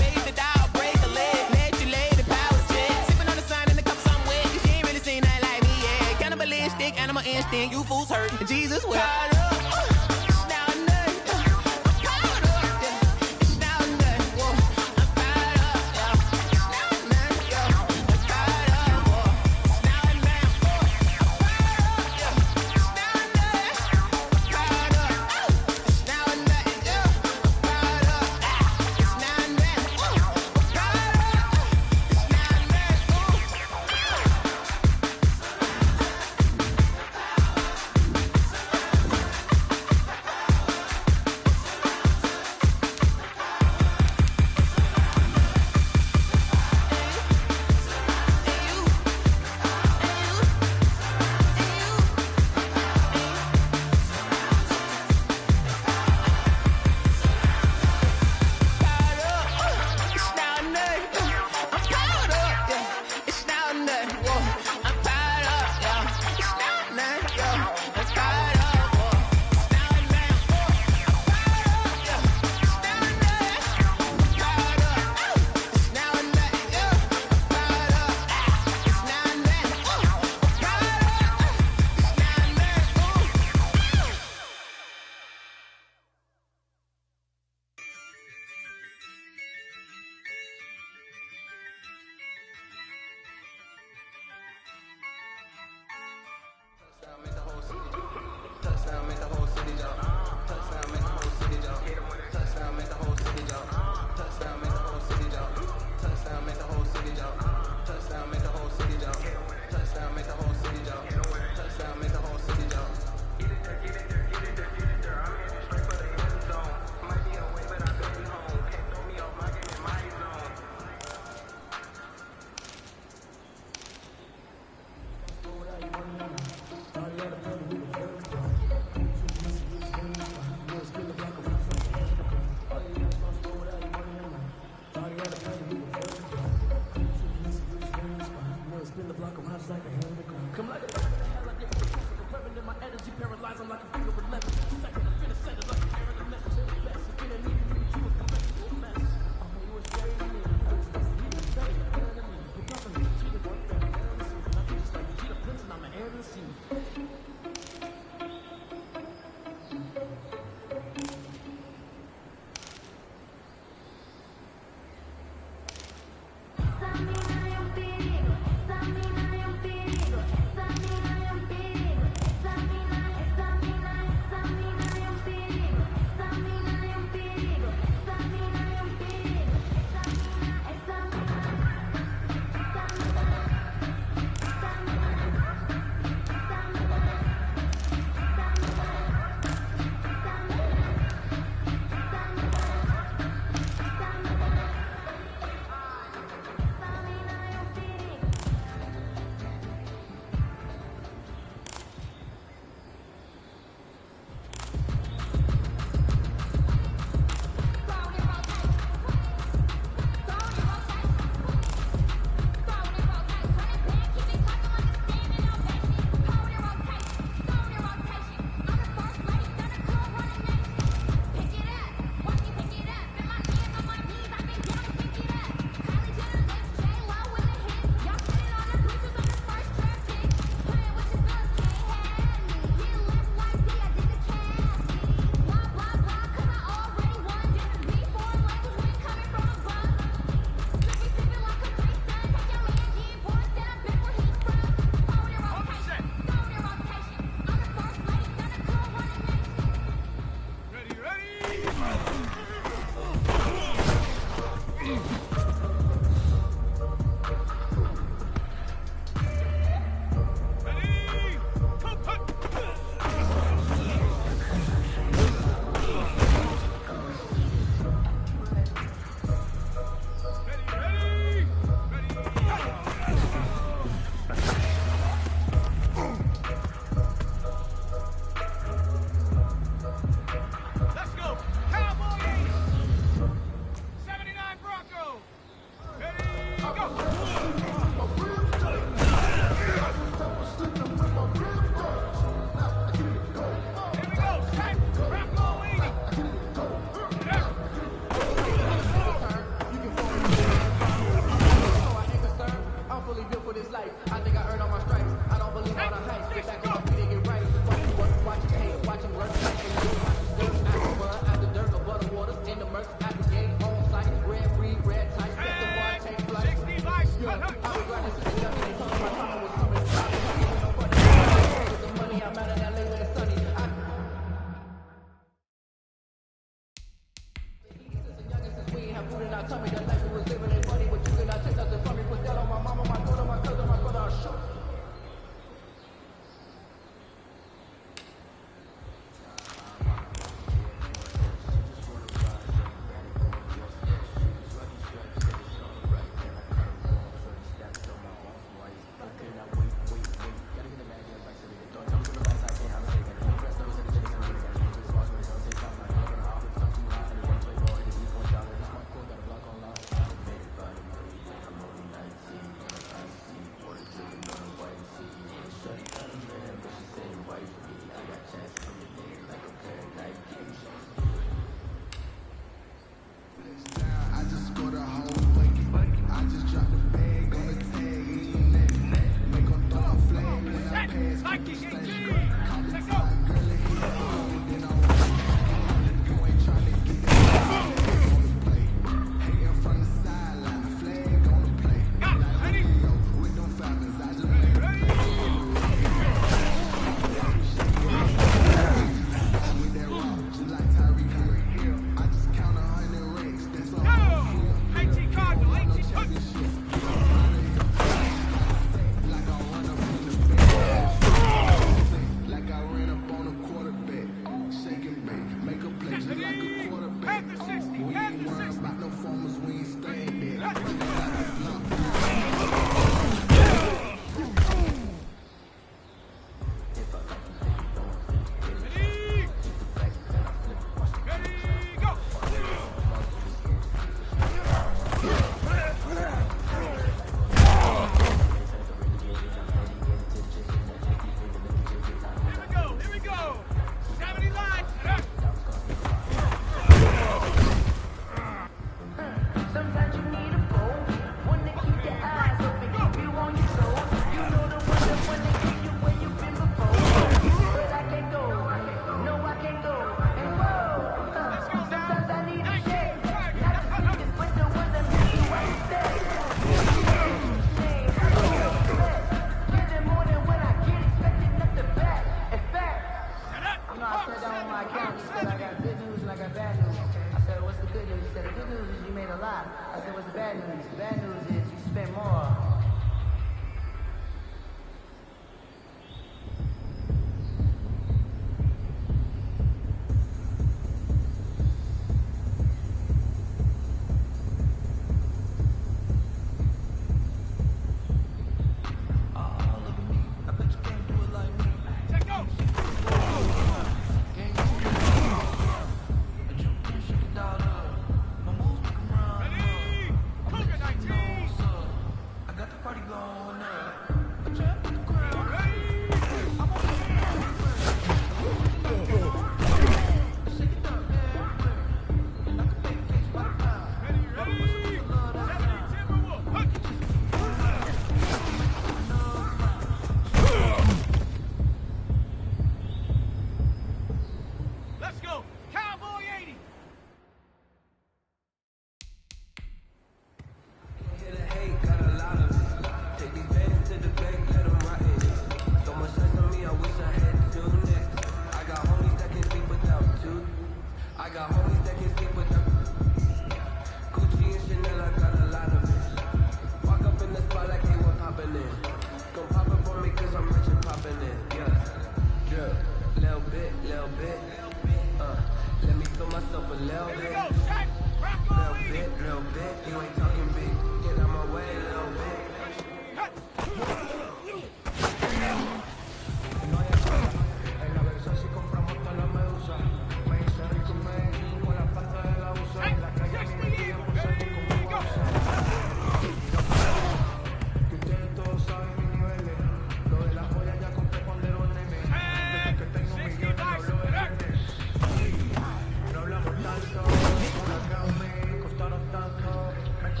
Me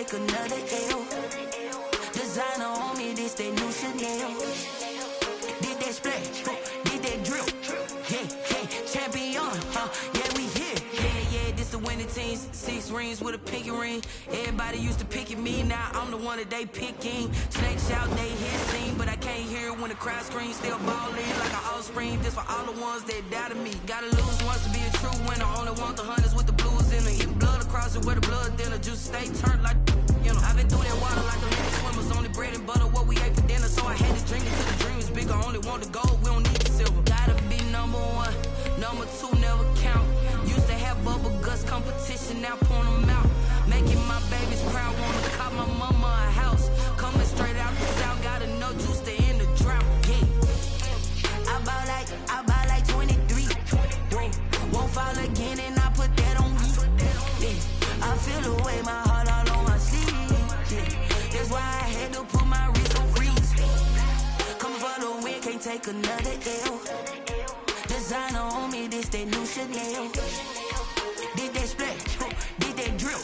take another L. Designer on me, this that new Chanel. Did that splash, did that drill. Yeah, champion, yeah, we here. Yeah, this the winning teams. 6 rings with a pinky ring. Everybody used to pick at me, now I'm the one that they picking. Snake shout, they hit scene, but I can't hear it when the crowd screams. Still ballin' like an offspring. This for all the ones that doubted me. Gotta lose once to be a true winner. Only want the hunters with the blues in it. Even blood across it where the blood dinner. Juice stay turned like, you know. I've been through that water like the little swimmers. Only bread and butter, what we ate for dinner. So I had to drink it till the dream was bigger. Only want the gold, we don't need the silver. Gotta be number 1, number 2 never count. Used to have bubble guts competition, now point them out. Making my babies proud, wanna cop my mama a house. Coming straight out the south, gotta know juice to end the drought. Yeah, I buy like 23. Won't fall again, and I put that on me. Yeah, I feel the way, my heart all on my sleeve. Yeah, that's why I had to put my wrist on freeze. Coming for the win, can't take another L. Designer on me, this that new Chanel. Did that splash, did that drill.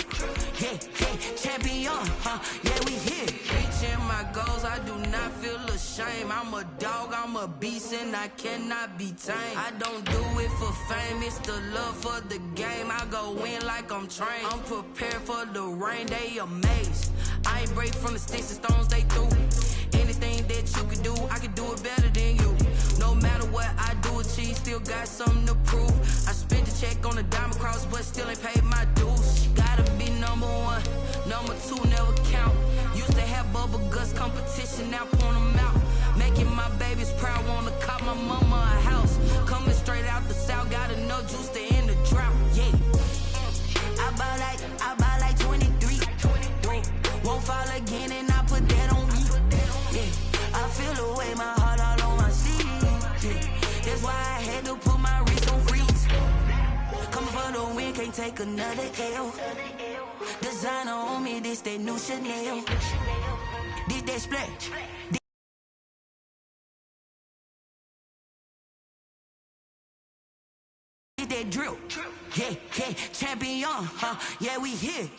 Yeah, champion, yeah, we here. Reaching my goals, I do not feel ashamed. I'm a dog, I'm a beast, and I cannot be tamed. I don't do it for fame, it's the love for the game. I go in like I'm trained. I'm prepared for the rain, they amazed. I ain't break from the sticks and stones they threw. Anything that you can do, I can do it better than you. No matter what I do, achieve, still got something to prove. I spent the check on the diamond cross, but still ain't paid my dues. Gotta be number 1, number 2 never count. Used to have bubble guts competition, now point them out. Making my babies proud, wanna cop my mama a house. Coming straight out the south, gotta know juice to end the drought. Yeah, I buy like 23. Won't fall again, and I put that on me. Yeah, I feel the way, my heart all on my sleeve. Yeah, that's why I had to put my wrist on freeze. Coming for the win, can't take another L. Designer on me, this that new Chanel. Did that splash? Did that drill? Yeah, champion, yeah, we here.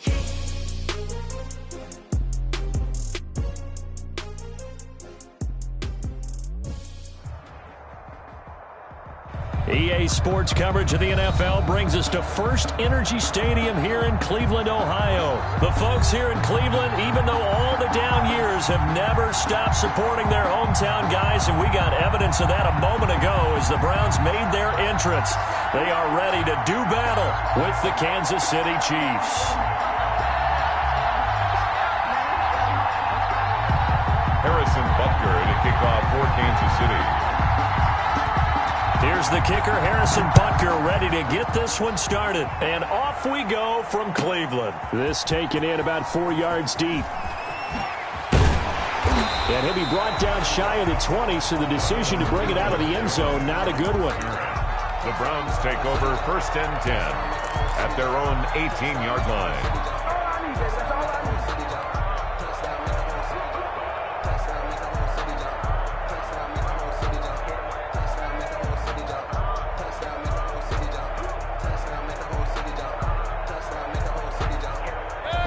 EA Sports coverage of the NFL brings us to First Energy Stadium here in Cleveland, Ohio. The folks here in Cleveland, even though all the down years, have never stopped supporting their hometown guys, and we got evidence of that a moment ago as the Browns made their entrance. They are ready to do battle with the Kansas City Chiefs. Harrison Butker to kick off for Kansas City. Here's the kicker, Harrison Butker, ready to get this one started. And off we go from Cleveland. This taken in about 4 yards deep. And he'll be brought down shy of the 20, so the decision to bring it out of the end zone, not a good one. The Browns take over 1st and 10 at their own 18-yard line.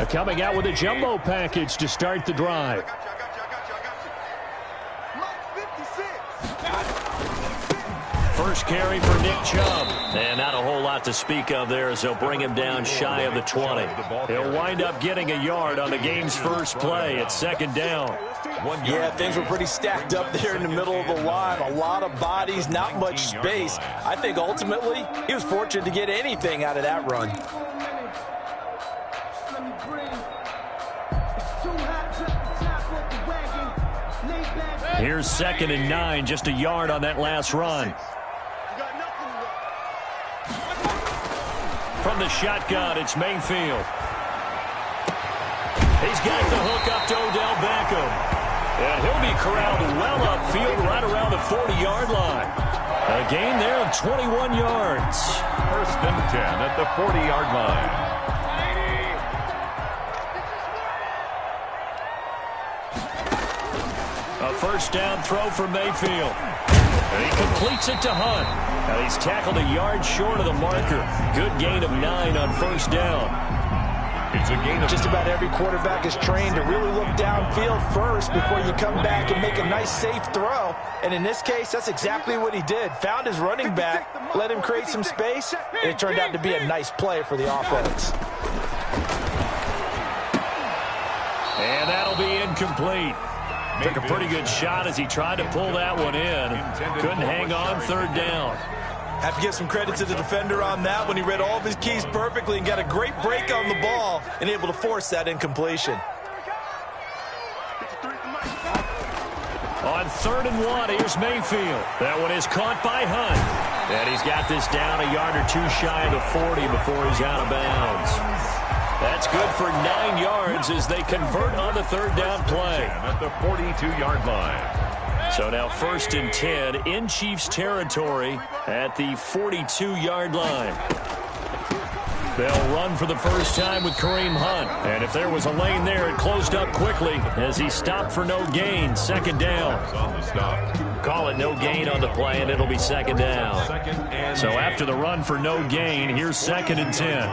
Coming out with a jumbo package to start the drive. First carry for Nick Chubb. And not a whole lot to speak of there as they'll bring him down shy of the 20. He'll wind up getting a yard on the game's first play at 2nd down. Yeah, things were pretty stacked up there in the middle of the line. A lot of bodies, not much space. I think ultimately he was fortunate to get anything out of that run. Here's 2nd and 9, just a yard on that last run. From the shotgun, it's Mayfield. He's got the hook up to Odell Beckham. And he'll be corralled well upfield right around the 40-yard line. A gain there of 21 yards. 1st and 10 at the 40-yard line. A first down throw for Mayfield. And he completes it to Hunt. Now he's tackled a yard short of the marker. Good gain of 9 on 1st down. It's a gain of Just about every quarterback is trained to really look downfield first before you come back and make a nice, safe throw. And in this case, that's exactly what he did. Found his running back, let him create some space, and it turned out to be a nice play for the offense. And that'll be incomplete. Took a pretty good shot as he tried to pull that one in. Couldn't hang on third down. Have to give some credit to the defender on that when he read all of his keys perfectly and got a great break on the ball and able to force that incompletion. On 3rd and 1, here's Mayfield. That one is caught by Hunt. And he's got this down a yard or two shy of the 40 before he's out of bounds. That's good for 9 yards as they convert on the 3rd down play. at the 42-yard line. So now 1st and 10 in Chiefs territory at the 42-yard line. They'll run for the first time with Kareem Hunt. And if there was a lane there, it closed up quickly as he stopped for no gain. 2nd down. On the stop. Call it no gain on the play, and it'll be 2nd down. So after the run for no gain, here's 2nd and 10.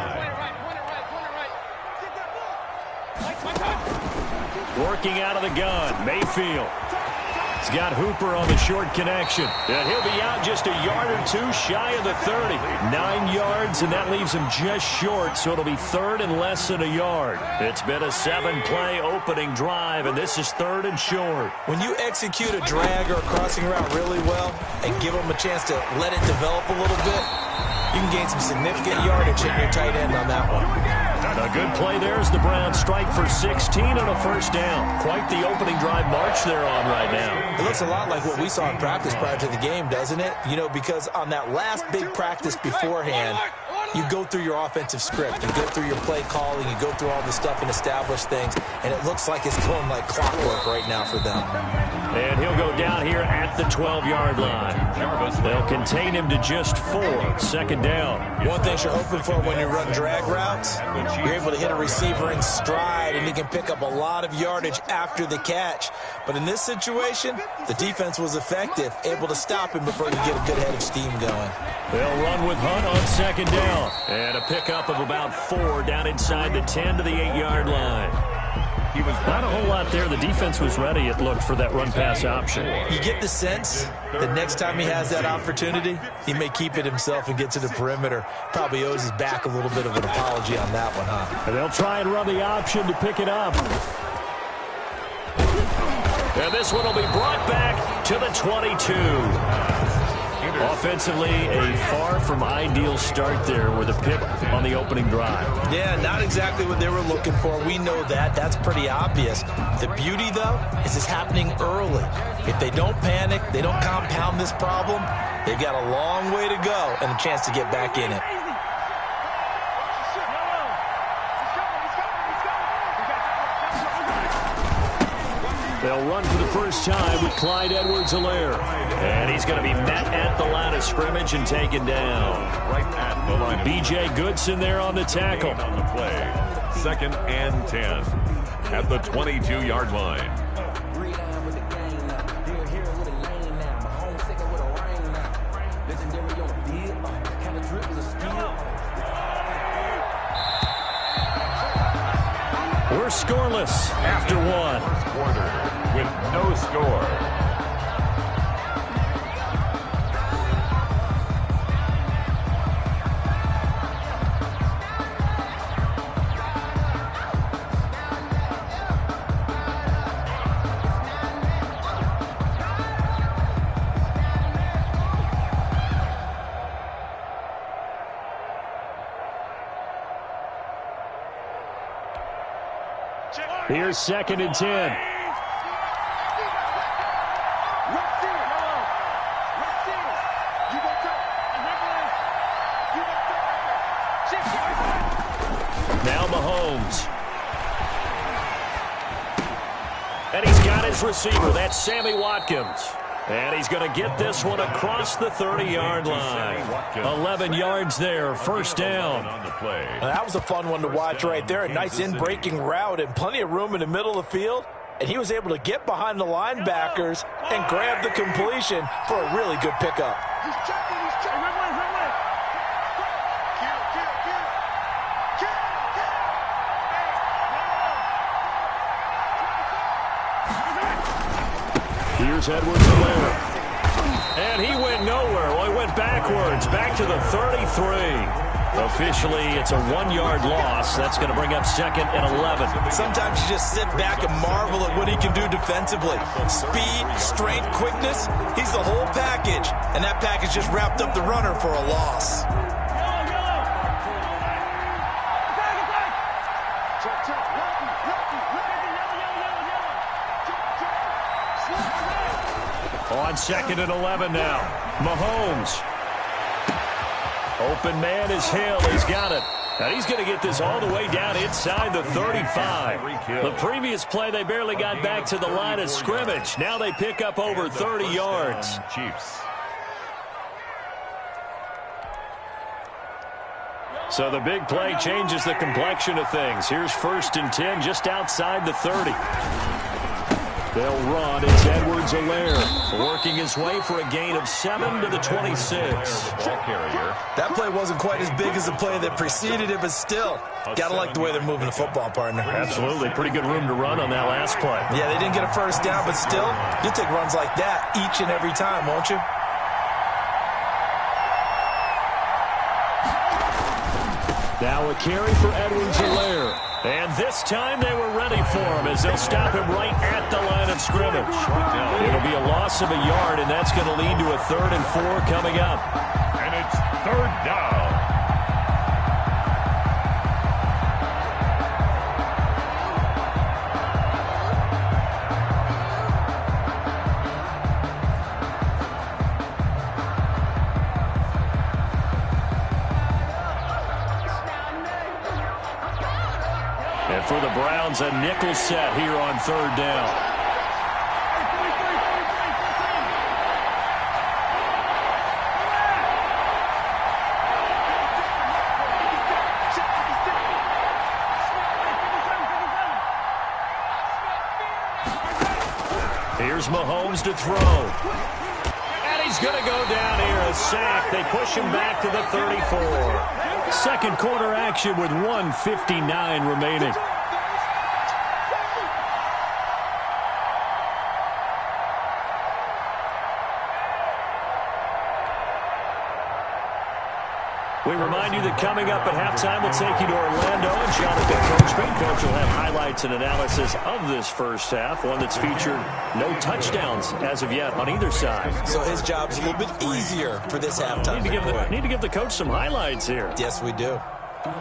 Working out of the gun, Mayfield. He's got Hooper on the short connection. And he'll be out just a yard or two shy of the 30. 9 yards, and that leaves him just short, so it'll be 3rd and less than a yard. It's been a 7-play opening drive, and this is 3rd and short. When you execute a drag or a crossing route really well and give them a chance to let it develop a little bit, you can gain some significant yardage in your tight end on that one. A good play there as the Browns strike for 16 on a 1st down. Quite the opening drive march they're on right now. It looks a lot like what we saw in practice prior to the game, doesn't it? You know, because on that last big practice beforehand, you go through your offensive script. You go through your play calling. You go through all the stuff and establish things. And it looks like it's going like clockwork right now for them. And he'll go down here at the 12-yard line. They'll contain him to just 4. 2nd down. One thing you're hoping for when you run drag routes, you're able to hit a receiver in stride, and he can pick up a lot of yardage after the catch. But in this situation, the defense was effective, able to stop him before you get a good head of steam going. They'll run with Hunt on 2nd down. And a pickup of about 4 down inside the 10 to the 8-yard line. He was not a whole lot there. The defense was ready, it looked, for that run-pass option. You get the sense that next time he has that opportunity, he may keep it himself and get to the perimeter. Probably owes his back a little bit of an apology on that one, huh? And they'll try and run the option to pick it up. And this one will be brought back to the 22. Offensively, a far from ideal start there with a pick on the opening drive. Yeah, not exactly what they were looking for. We know that. That's pretty obvious. The beauty, though, is it's happening early. If they don't panic, they don't compound this problem, they've got a long way to go and a chance to get back in it. They'll run for the first time with Clyde Edwards-Helaire. And he's going to be met at the line of scrimmage and taken down. Right at the line. B.J. Goodson there on the tackle. On the play. 2nd and 10 at the 22-yard line. We're scoreless after 1. Quarter with no score. Here's 2nd and 10. Now Mahomes. And he's got his receiver. That's Sammy Watkins. And he's going to get this one across the 30-yard line. 11 yards there, 1st down. That was a fun one to watch right there. A nice in-breaking route and plenty of room in the middle of the field. And he was able to get behind the linebackers and grab the completion for a really good pickup. Here's Edwards-Helaire. And he went nowhere. Well, he went backwards, back to the 33. Officially, it's a 1-yard loss. That's going to bring up 2nd and 11. Sometimes you just sit back and marvel at what he can do defensively. Speed, strength, quickness, he's the whole package. And that package just wrapped up the runner for a loss. On 2nd and 11 now. Mahomes. Open man is Hill. He's got it. And he's going to get this all the way down inside the 35. The previous play, they barely got back to the line of scrimmage. Now they pick up over 30 yards. Chiefs. So the big play changes the complexion of things. Here's 1st and 10 just outside the 30. They'll run. It's Edwards-Helaire working his way for a gain of 7 to the 26. Ball carrier. That play wasn't quite as big as the play that preceded it, but still, got to like the way they're moving the football, partner. Absolutely. Pretty good room to run on that last play. Yeah, they didn't get a first down, but still, you'll take runs like that each and every time, won't you? Now a carry for Edwards-Helaire. And this time they were ready for him as they'll stop him right at the line of scrimmage. It'll be a loss of a yard, and that's going to lead to a 3rd and 4 coming up. And it's 3rd down. And for the Browns, a nickel set here on 3rd down. Here's Mahomes to throw. And he's going to go down here, a sack. They push him back to the 34. Second quarter action with 1:59 remaining. We remind you that coming up at halftime, we'll take you to Orlando and Jonathan Coachman. Coach will have highlights and analysis of this first half, one that's featured no touchdowns as of yet on either side. So his job's a little bit easier for this halftime. Need to give the coach some highlights here. Yes, we do.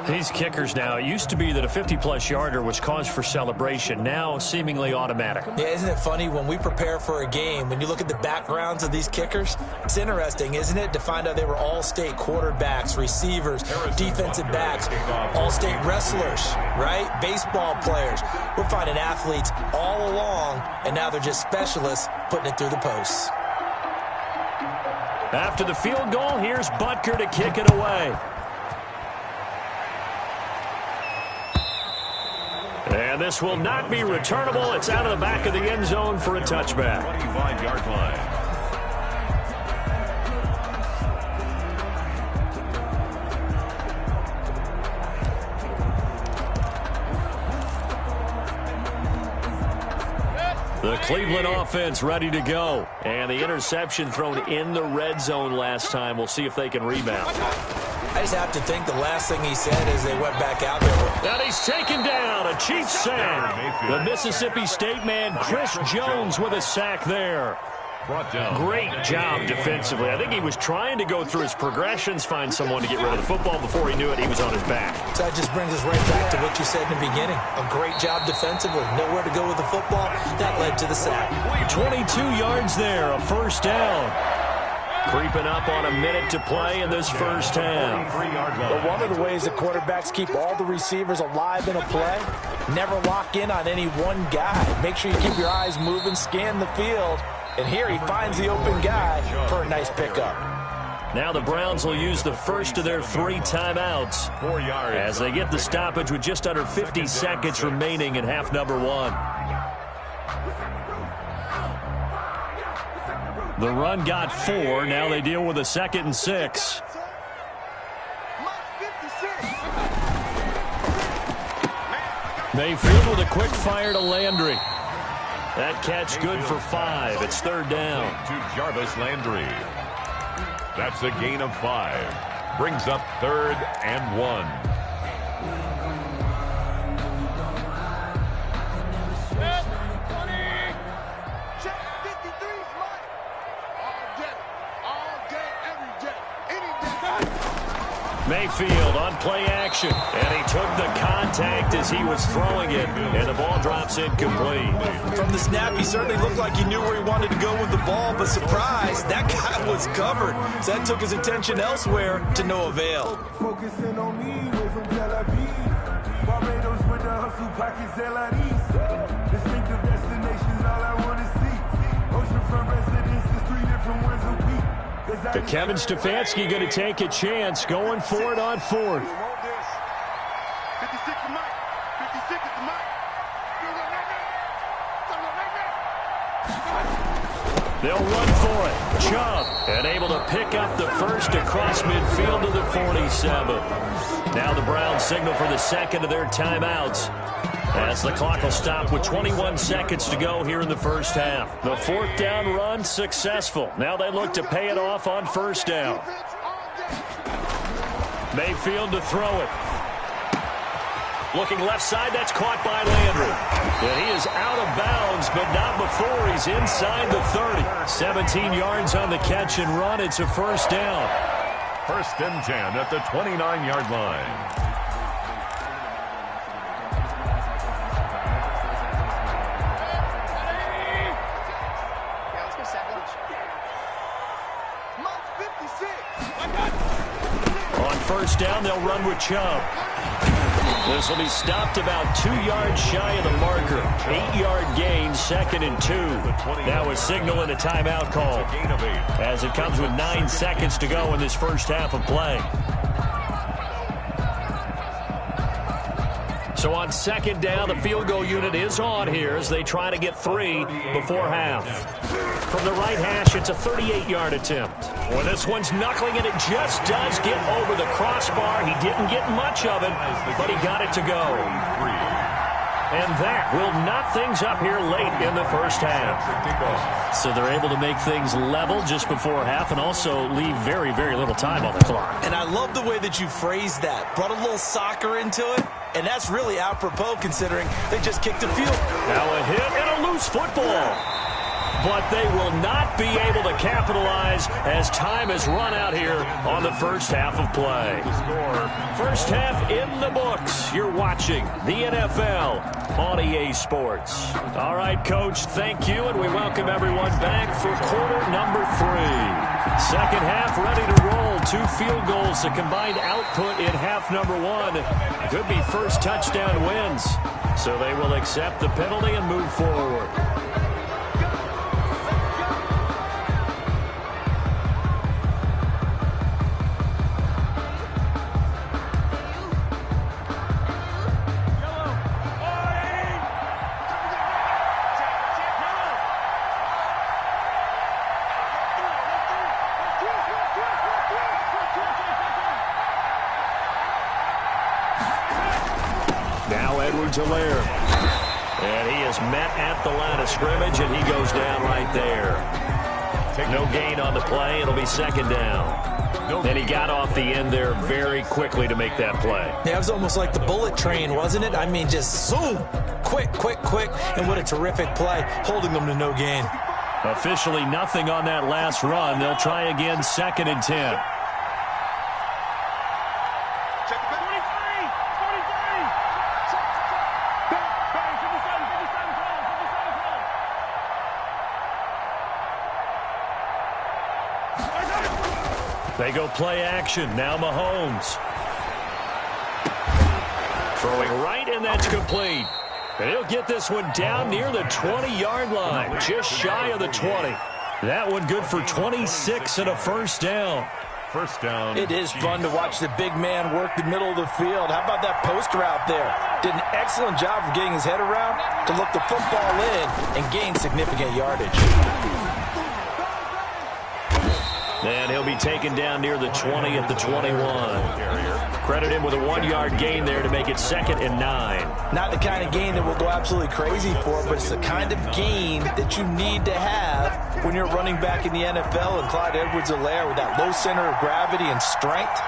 These kickers now, it used to be that a 50-plus yarder was cause for celebration. Now, seemingly automatic. Yeah, isn't it funny when we prepare for a game, when you look at the backgrounds of these kickers, it's interesting, isn't it, to find out they were all-state quarterbacks, receivers, defensive backs, all-state wrestlers, right? Baseball players. We're finding athletes all along, and now they're just specialists putting it through the posts. After the field goal, here's Butker to kick it away. And this will not be returnable. It's out of the back of the end zone for a touchback. 25-yard line. The Cleveland offense ready to go. And the interception thrown in the red zone last time. We'll see if they can rebound. I just have to think the last thing he said as they went back out there. And he's taken down. A cheap sack. The Mississippi State man, Chris Jones, with a sack there. Great job defensively. I think he was trying to go through his progressions, find someone to get rid of the football. Before he knew it, he was on his back. So that just brings us right back to what you said in the beginning. A great job defensively. Nowhere to go with the football. That led to the sack. 22 yards there, a first down. Creeping up on a minute to play in this first half. But one of the ways that quarterbacks keep all the receivers alive in a play, never lock in on any one guy. Make sure you keep your eyes moving, scan the field. And here he finds the open guy for a nice pickup. Now the Browns will use the first of their 3 timeouts 4 yards as they get the stoppage with just under 50 seconds remaining in half number 1. The run got 4. Now they deal with a 2nd and 6. Mayfield with a quick fire to Landry. That catch good for 5. It's third down. To Jarvis Landry. That's a gain of 5. Brings up 3rd and 1. Mayfield on play action, and he took the contact as he was throwing it, and the ball drops incomplete. From the snap, he certainly looked like he knew where he wanted to go with the ball, but surprise, that guy was covered. So that took his attention elsewhere to no avail. Focusing on me, way from Tel Aviv. Barbados with the hustle pockets, LIDs. Distinctive destinations, all I want to see. Oceanfront residences, 3 different ones a week. To Kevin Stefanski going to take a chance, going for it on 4th. 56 to Mike. 56 to Mike. They'll run for it. Chubb, and able to pick up the first across midfield to the 47. Now the Browns signal for the second of their timeouts, as the clock will stop with 21 seconds to go here in the first half. The 4th down run successful. Now they look to pay it off on 1st down. Mayfield to throw it. Looking left side, that's caught by Landry. And he is out of bounds, but not before he's inside the 30. 17 yards on the catch and run. It's a 1st down. 1st and 10 at the 29-yard line. On 1st down, they'll run with Chubb. This will be stopped about 2 yards shy of the marker. 8-yard gain, 2nd and 2. Now a signal and a timeout call, as it comes with 9 seconds to go in this first half of play. So on 2nd down, the field goal unit is on here as they try to get 3 before half. From the right hash, it's a 38-yard attempt. Well, this one's knuckling, and it just does get over the crossbar. He didn't get much of it, but he got it to go. And that will knot things up here late in the first half. So they're able to make things level just before half and also leave very, very little time on the clock. And I love the way that you phrased that. Brought a little soccer into it, and that's really apropos considering they just kicked a field. Now a hit and a loose football. But they will not be able to capitalize as time has run out here on the first half of play. First half in the books. You're watching the NFL on EA Sports. All right, Coach, thank you, and we welcome everyone back for quarter number 3. Second half ready to roll. 2 field goals, the combined output in half number 1. Could be first touchdown wins. So they will accept the penalty and move forward. And he is met at the line of scrimmage, and he goes down right there. No gain on the play. It'll be 2nd down. And he got off the end there very quickly to make that play. Yeah, it was almost like the bullet train, wasn't it? I mean, just zoom. Quick, quick, quick. And what a terrific play, holding them to no gain. Officially nothing on that last run. They'll try again, 2nd and 10. They go play action. Now Mahomes. Throwing right, and that's complete. And he'll get this one down near the 20-yard line, just shy of the 20. That one good for 26 and a 1st down. 1st down. It is fun to watch the big man work the middle of the field. How about that post route there? Did an excellent job of getting his head around to look the football in and gain significant yardage. And he'll be taken down near the 20 at the 21. Credit him with a 1-yard gain there to make it 2nd and 9. Not the kind of gain that we'll go absolutely crazy for, but it's the kind of gain that you need to have when you're running back in the NFL. And Clyde Edwards-Helaire with that low center of gravity and strength,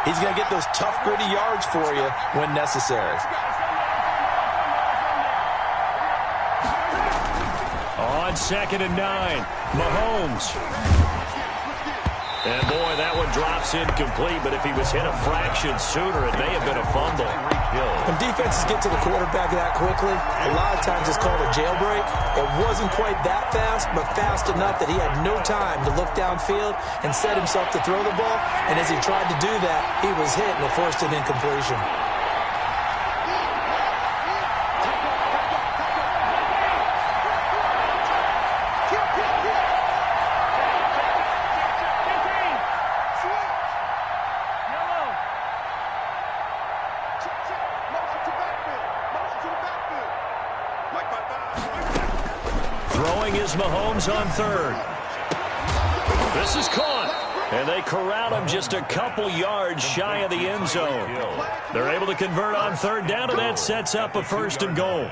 he's going to get those tough, gritty yards for you when necessary. On 2nd and 9, Mahomes. And boy, that one drops incomplete, but if he was hit a fraction sooner, it may have been a fumble. When defenses get to the quarterback that quickly, a lot of times it's called a jailbreak. It wasn't quite that fast, but fast enough that he had no time to look downfield and set himself to throw the ball. And as he tried to do that, he was hit and it forced an incompletion. Mahomes on 3rd. This is caught. And they corral him just a couple yards shy of the end zone. They're able to convert on 3rd down, and that sets up a 1st and goal.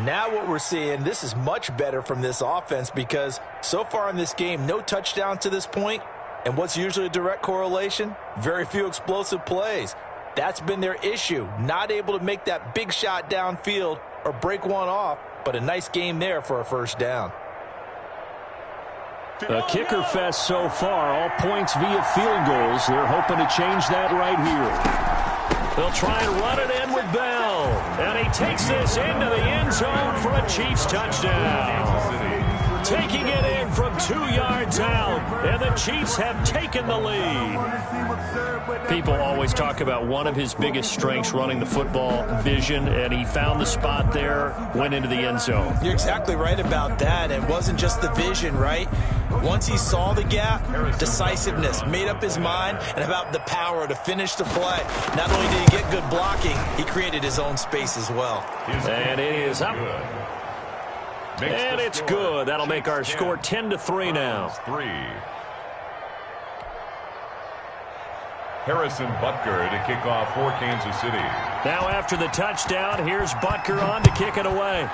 Now what we're seeing, this is much better from this offense because so far in this game, no touchdown to this point. And what's usually a direct correlation? Very few explosive plays. That's been their issue. Not able to make that big shot downfield or break one off, but a nice game there for a 1st down. A kicker fest so far, all points via field goals. They're hoping to change that right here. They'll try and run it in with Bell. And he takes this into the end zone for a Chiefs touchdown. Taking it in from 2 yards out, and the Chiefs have taken the lead. People always talk about one of his biggest strengths running the football, vision, and he found the spot there, went into the end zone. You're exactly right about that. It wasn't just the vision, right? Once he saw the gap, decisiveness, made up his mind, and about the power to finish the play. Not only did he get good blocking, he created his own space as well. And it is up. And it's good. That'll make our score 10-3 now. Harrison Butker to kick off for Kansas City. Now after the touchdown, here's Butker on to kick it away.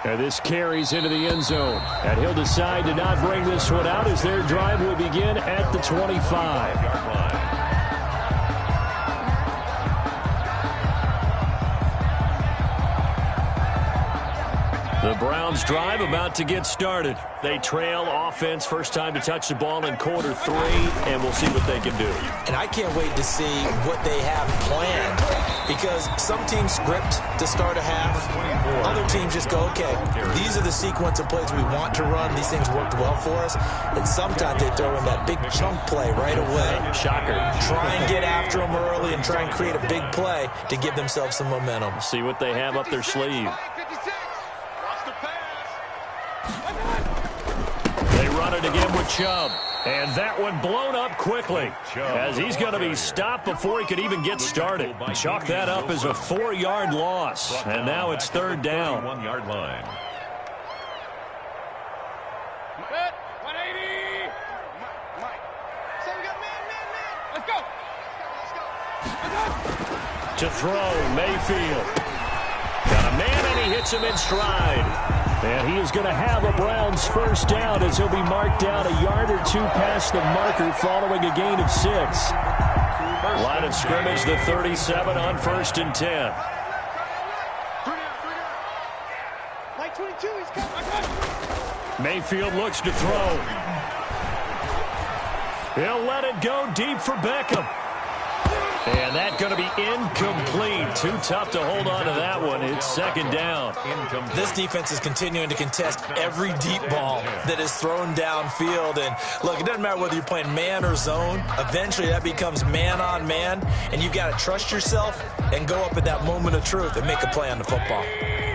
And this carries into the end zone. And he'll decide to not bring this one out as their drive will begin at the 25. The Browns drive about to get started. They trail offense, first time to touch the ball in quarter 3, and we'll see what they can do. And I can't wait to see what they have planned because some teams script to start a half. Other teams just go, okay, these are the sequence of plays we want to run. These things worked well for us. And sometimes they throw in that big chunk play right away. Shocker. Try and get after them early and try and create a big play to give themselves some momentum. See what they have up their sleeve. They run it again with Chubb. And that one blown up quickly as he's going to be stopped before he could even get started. Chalk that up as a 4-yard loss. And now it's 3rd down. 1-yard line. Good. 180. Mike. So we got man. Let's go. To throw, Mayfield. Got a man and he hits him in stride. And he is going to have a Browns 1st down as he'll be marked down a yard or 2 past the marker following a gain of 6. Line of scrimmage, the 37 on 1st and 10. Mike 22, he's coming. Mayfield looks to throw. He'll let it go deep for Beckham. And that's going to be incomplete. Too tough to hold on to that one. It's 2nd down. This defense is continuing to contest every deep ball that is thrown downfield. And look, it doesn't matter whether you're playing man or zone. Eventually that becomes man on man. And you've got to trust yourself and go up at that moment of truth and make a play on the football.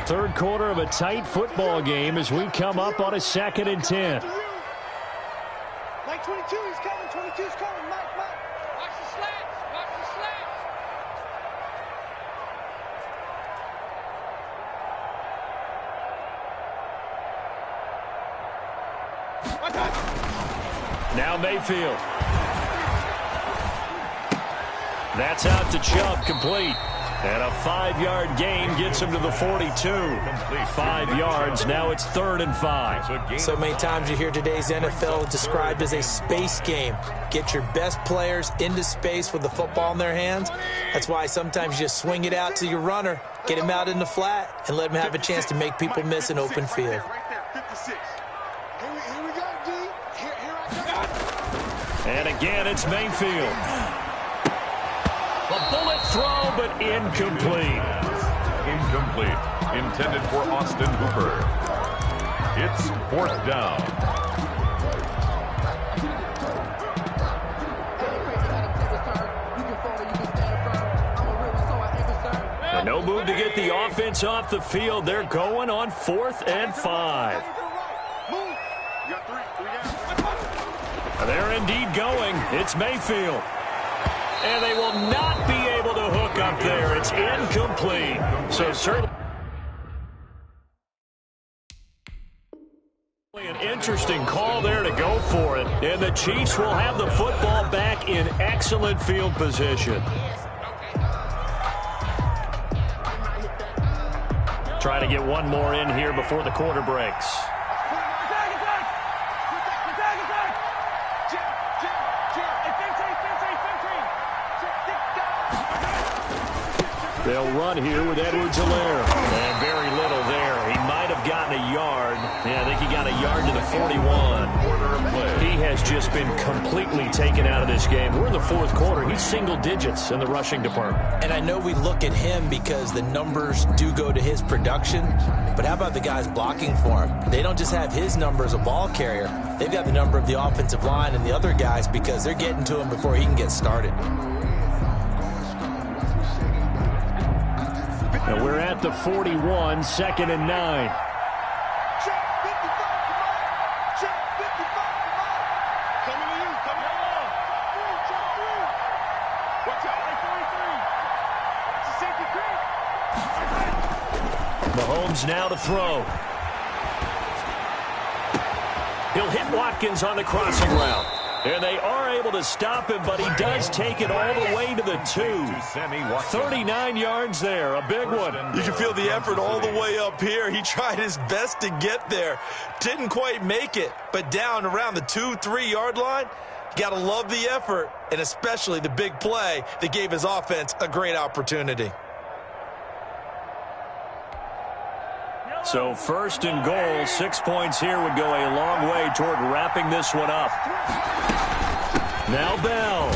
3rd quarter of a tight football game as we come up on a 2nd and 10. Mike 22, he's coming. 22's coming. Mike. Watch the slants. Now Mayfield. That's out to Chubb, complete. And a 5-yard gain gets him to the 42. 5 yards, now it's 3rd and 5. So many times you hear today's NFL described as a space game. Get your best players into space with the football in their hands. That's why sometimes you just swing it out to your runner, get him out in the flat, and let him have a chance to make people miss an open field. And again, it's Mayfield. A bullet throw, but incomplete. Incomplete. Intended for Austin Hooper. It's 4th down. And no move to get the offense off the field. They're going on 4th and 5. They're indeed going. It's Mayfield. And they will not be able to hook up there. It's incomplete. So certainly an interesting call there to go for it. And the Chiefs will have the football back in excellent field position. Trying to get one more in here before the quarter breaks. They'll run here with Edwards-Helaire. And very little there. He might have gotten a yard. Yeah, I think he got a yard to the 41. He has just been completely taken out of this game. We're in the 4th quarter. He's single digits in the rushing department. And I know we look at him because the numbers do go to his production. But how about the guys blocking for him? They don't just have his number as a ball carrier. They've got the number of the offensive line and the other guys because they're getting to him before he can get started. And we're at the 41, 2nd and 9. Mahomes now to throw. He'll hit Watkins on the crossing route. And they are able to stop him, but he does take it all the way to the 2. 39 yards there, a big one. You can feel the effort all the way up here. He tried his best to get there. Didn't quite make it, but down around the 2-3 yard line, you got to love the effort, and especially the big play that gave his offense a great opportunity. So 1st and goal, 6 points here would go a long way toward wrapping this one up. Now Bell.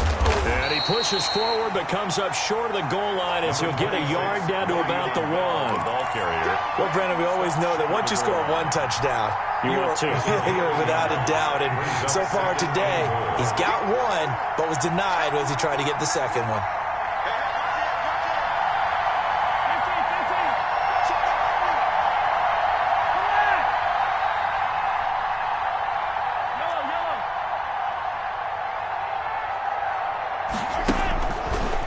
And he pushes forward but comes up short of the goal line as he'll get a yard down to about the 1. Ball carrier. Well, Brandon, we always know that once you score 1 touchdown, you're without a doubt. And so far today, he's got 1, but was denied as he tried to get the second one.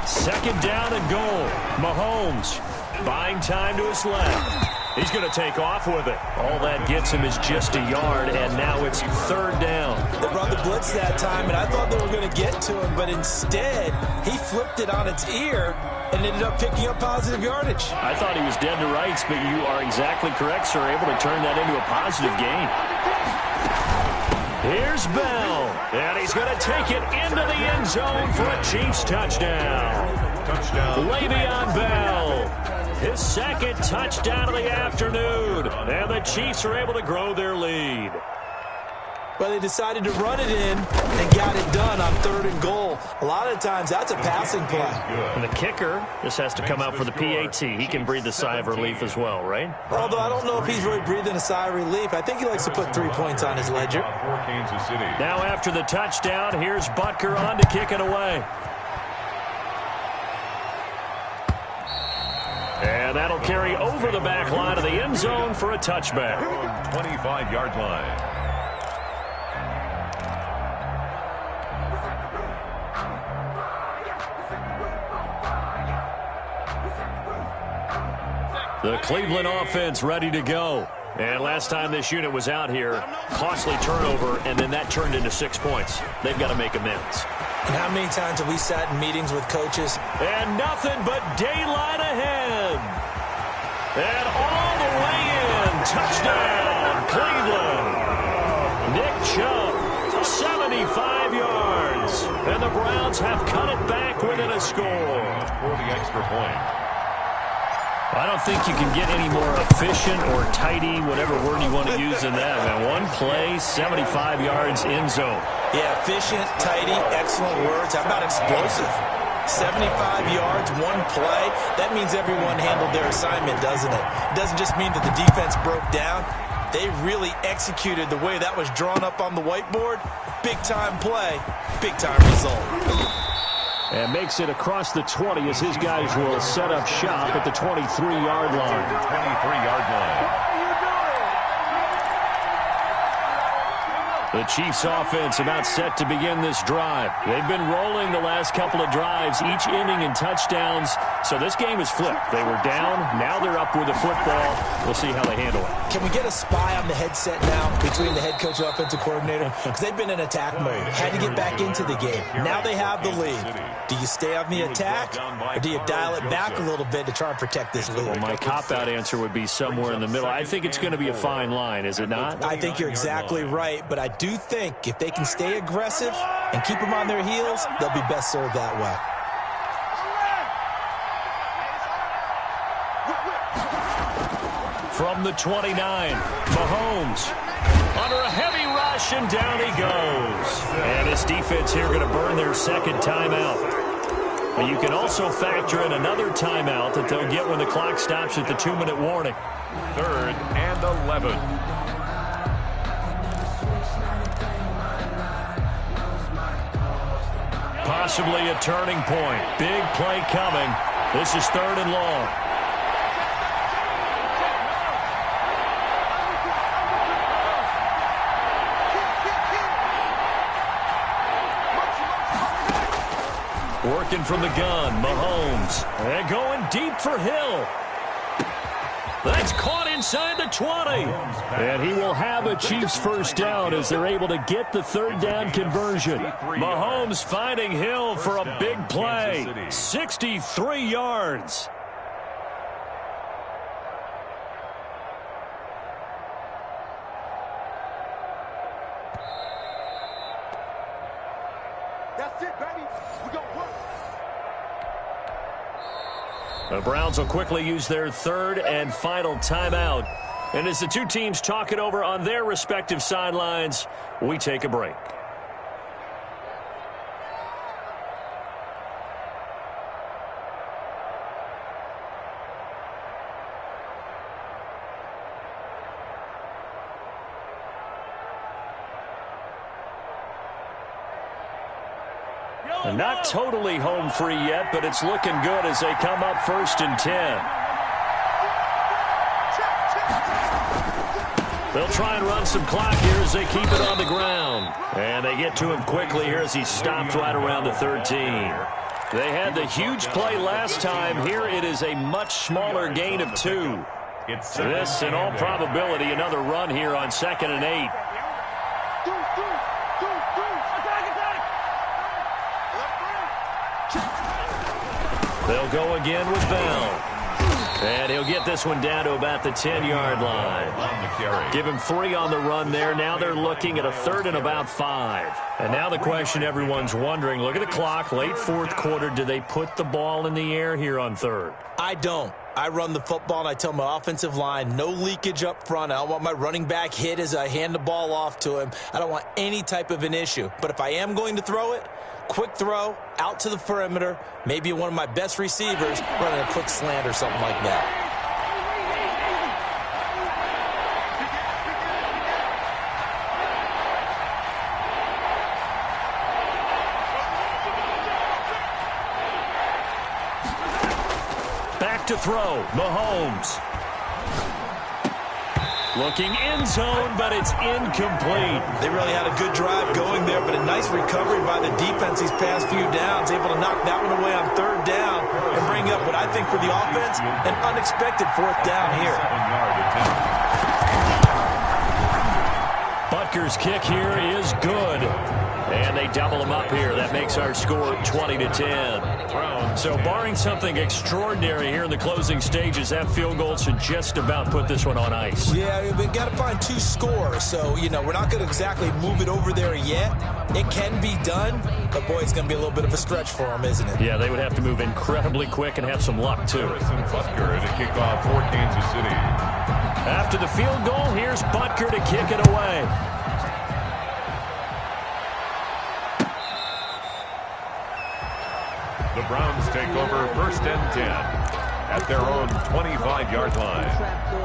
Second down and goal. Mahomes buying time to his left. He's going to take off with it. All that gets him is just a yard, and now it's 3rd down. They brought the blitz that time, and I thought they were going to get to him, but instead, he flipped it on its ear and ended up picking up positive yardage. I thought he was dead to rights, but you are exactly correct, sir. Able to turn that into a positive gain. Here's Bell, and he's going to take it into the end zone for a Chiefs touchdown. Le'Veon Bell, his 2nd touchdown of the afternoon, and the Chiefs are able to grow their lead. Well, they decided to run it in and got it done on 3rd and goal. A lot of times, that's a passing play. And the kicker just has to come out for the PAT. He can breathe a sigh of relief as well, right? Although I don't know if he's really breathing a sigh of relief. I think he likes to put 3 points on his ledger. Now after the touchdown, here's Butker on to kick it away. And that'll carry over the back line of the end zone for a touchback. 25-yard line. The Cleveland offense ready to go. And last time this unit was out here, costly turnover, and then that turned into 6 points. They've got to make amends. And how many times have we sat in meetings with coaches? And nothing but daylight ahead. And all the way in. Touchdown, Cleveland. Nick Chubb, 75 yards. And the Browns have cut it back within a score. For the extra point. I don't think you can get any more efficient or tidy, whatever word you want to use in that. Man, one play, 75 yards in zone. Yeah, efficient, tidy, excellent words. How about explosive? 75 yards, one play. That means everyone handled their assignment, doesn't it? It doesn't just mean that the defense broke down. They really executed the way that was drawn up on the whiteboard. Big-time play, big-time result. And makes it across the 20 as his guys will set up shop at the 23-yard line. 23-yard line. The Chiefs offense about set to begin this drive. They've been rolling the last couple of drives, each inning in touchdowns. So this game is flipped. They were down. Now they're up with the football. We'll see how they handle it. Can we get a spy on the headset now between the head coach and offensive coordinator? Because they've been in attack mode. Had to get back into the game. Now they have the lead. Do you stay on the attack, or do you dial it back a little bit to try and protect this lead? Well, my cop-out answer would be somewhere in the middle. I think it's going to be a fine line, is it not? I think you're exactly right, but I do think if they can stay aggressive and keep them on their heels, they'll be best served that way. From the 29, Mahomes under a heavy rush, and down he goes. And this defense here going to burn their second timeout. But you can also factor in another timeout that they'll get when the clock stops at the 2-minute warning. 3rd and 11. Possibly a turning point. Big play coming. This is 3rd and long. Working from the gun, Mahomes. And going deep for Hill. That's caught inside the 20. And he will have a Chiefs first down as they're able to get the 3rd down conversion. Mahomes finding Hill for a big play. 63 yards. That's it, baby. We gonna work. The Browns will quickly use their 3rd and final timeout. And as the two teams talk it over on their respective sidelines, we take a break. Not totally home free yet, but it's looking good as they come up 1st and 10. They'll try and run some clock here as they keep it on the ground. And they get to him quickly here as he stops right around the 13. They had the huge play last time. Here it is a much smaller gain of 2. This, in all probability, another run here on 2nd and 8. They'll go again with Bell. And he'll get this one down to about the 10-yard line. Give him 3 on the run there. Now they're looking at a 3rd and about 5. And now the question everyone's wondering, look at the clock, late 4th quarter. Do they put the ball in the air here on 3rd? I don't. I run the football, and I tell my offensive line, no leakage up front. I don't want my running back hit as I hand the ball off to him. I don't want any type of an issue. But if I am going to throw it, quick throw, out to the perimeter, maybe one of my best receivers running a quick slant or something like that. Back to throw, Mahomes. Looking end zone, but it's incomplete. They really had a good drive going there, but a nice recovery by the defense these past few downs, able to knock that one away on 3rd down and bring up what I think for the offense, an unexpected 4th down here. Butker's kick here is good. And they double him up here. That makes our score 20-10. So barring something extraordinary here in the closing stages, that field goal should just about put this one on ice. Yeah, we've got to find 2 scores. So, we're not going to exactly move it over there yet. It can be done, but, boy, it's going to be a little bit of a stretch for them, isn't it? Yeah, they would have to move incredibly quick and have some luck, too. Harrison Butker to kick off for Kansas City. After the field goal, here's Butker to kick it away. The Browns take over 1st and 10 at their own 25-yard line.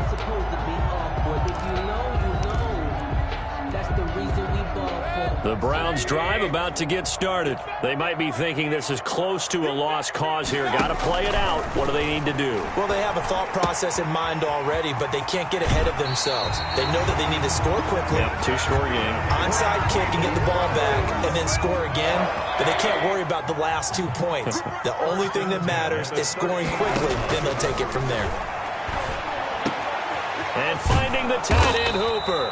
The Browns drive about to get started. They might be thinking this is close to a lost cause here. Got to play it out. What do they need to do? Well, they have a thought process in mind already, but they can't get ahead of themselves. They know that they need to score quickly. Yep, 2-score game. Onside kick and get the ball back and then score again, but they can't worry about the last 2 points. The only thing that matters is scoring quickly, then they'll take it from there. And finding the tight end Hooper.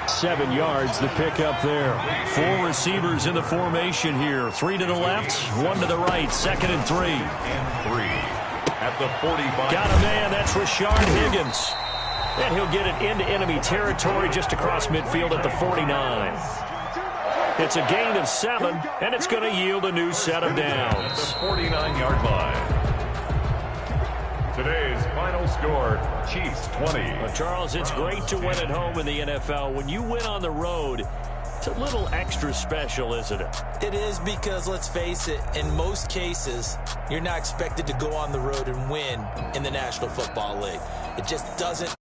7 yards, the pick up there. 4 receivers in the formation here. 3 to the left, 1 to the right. 2nd and 3. And 3 at the 45. Got a man, that's Rashard Higgins. And he'll get it into enemy territory just across midfield at the 49. It's a gain of 7, and it's going to yield a new set of downs. The 49-yard line. Today's final score, Chiefs 20. Well, Charles, it's great to win at home in the NFL. When you win on the road, it's a little extra special, isn't it? It is because, let's face it, in most cases, you're not expected to go on the road and win in the National Football League. It just doesn't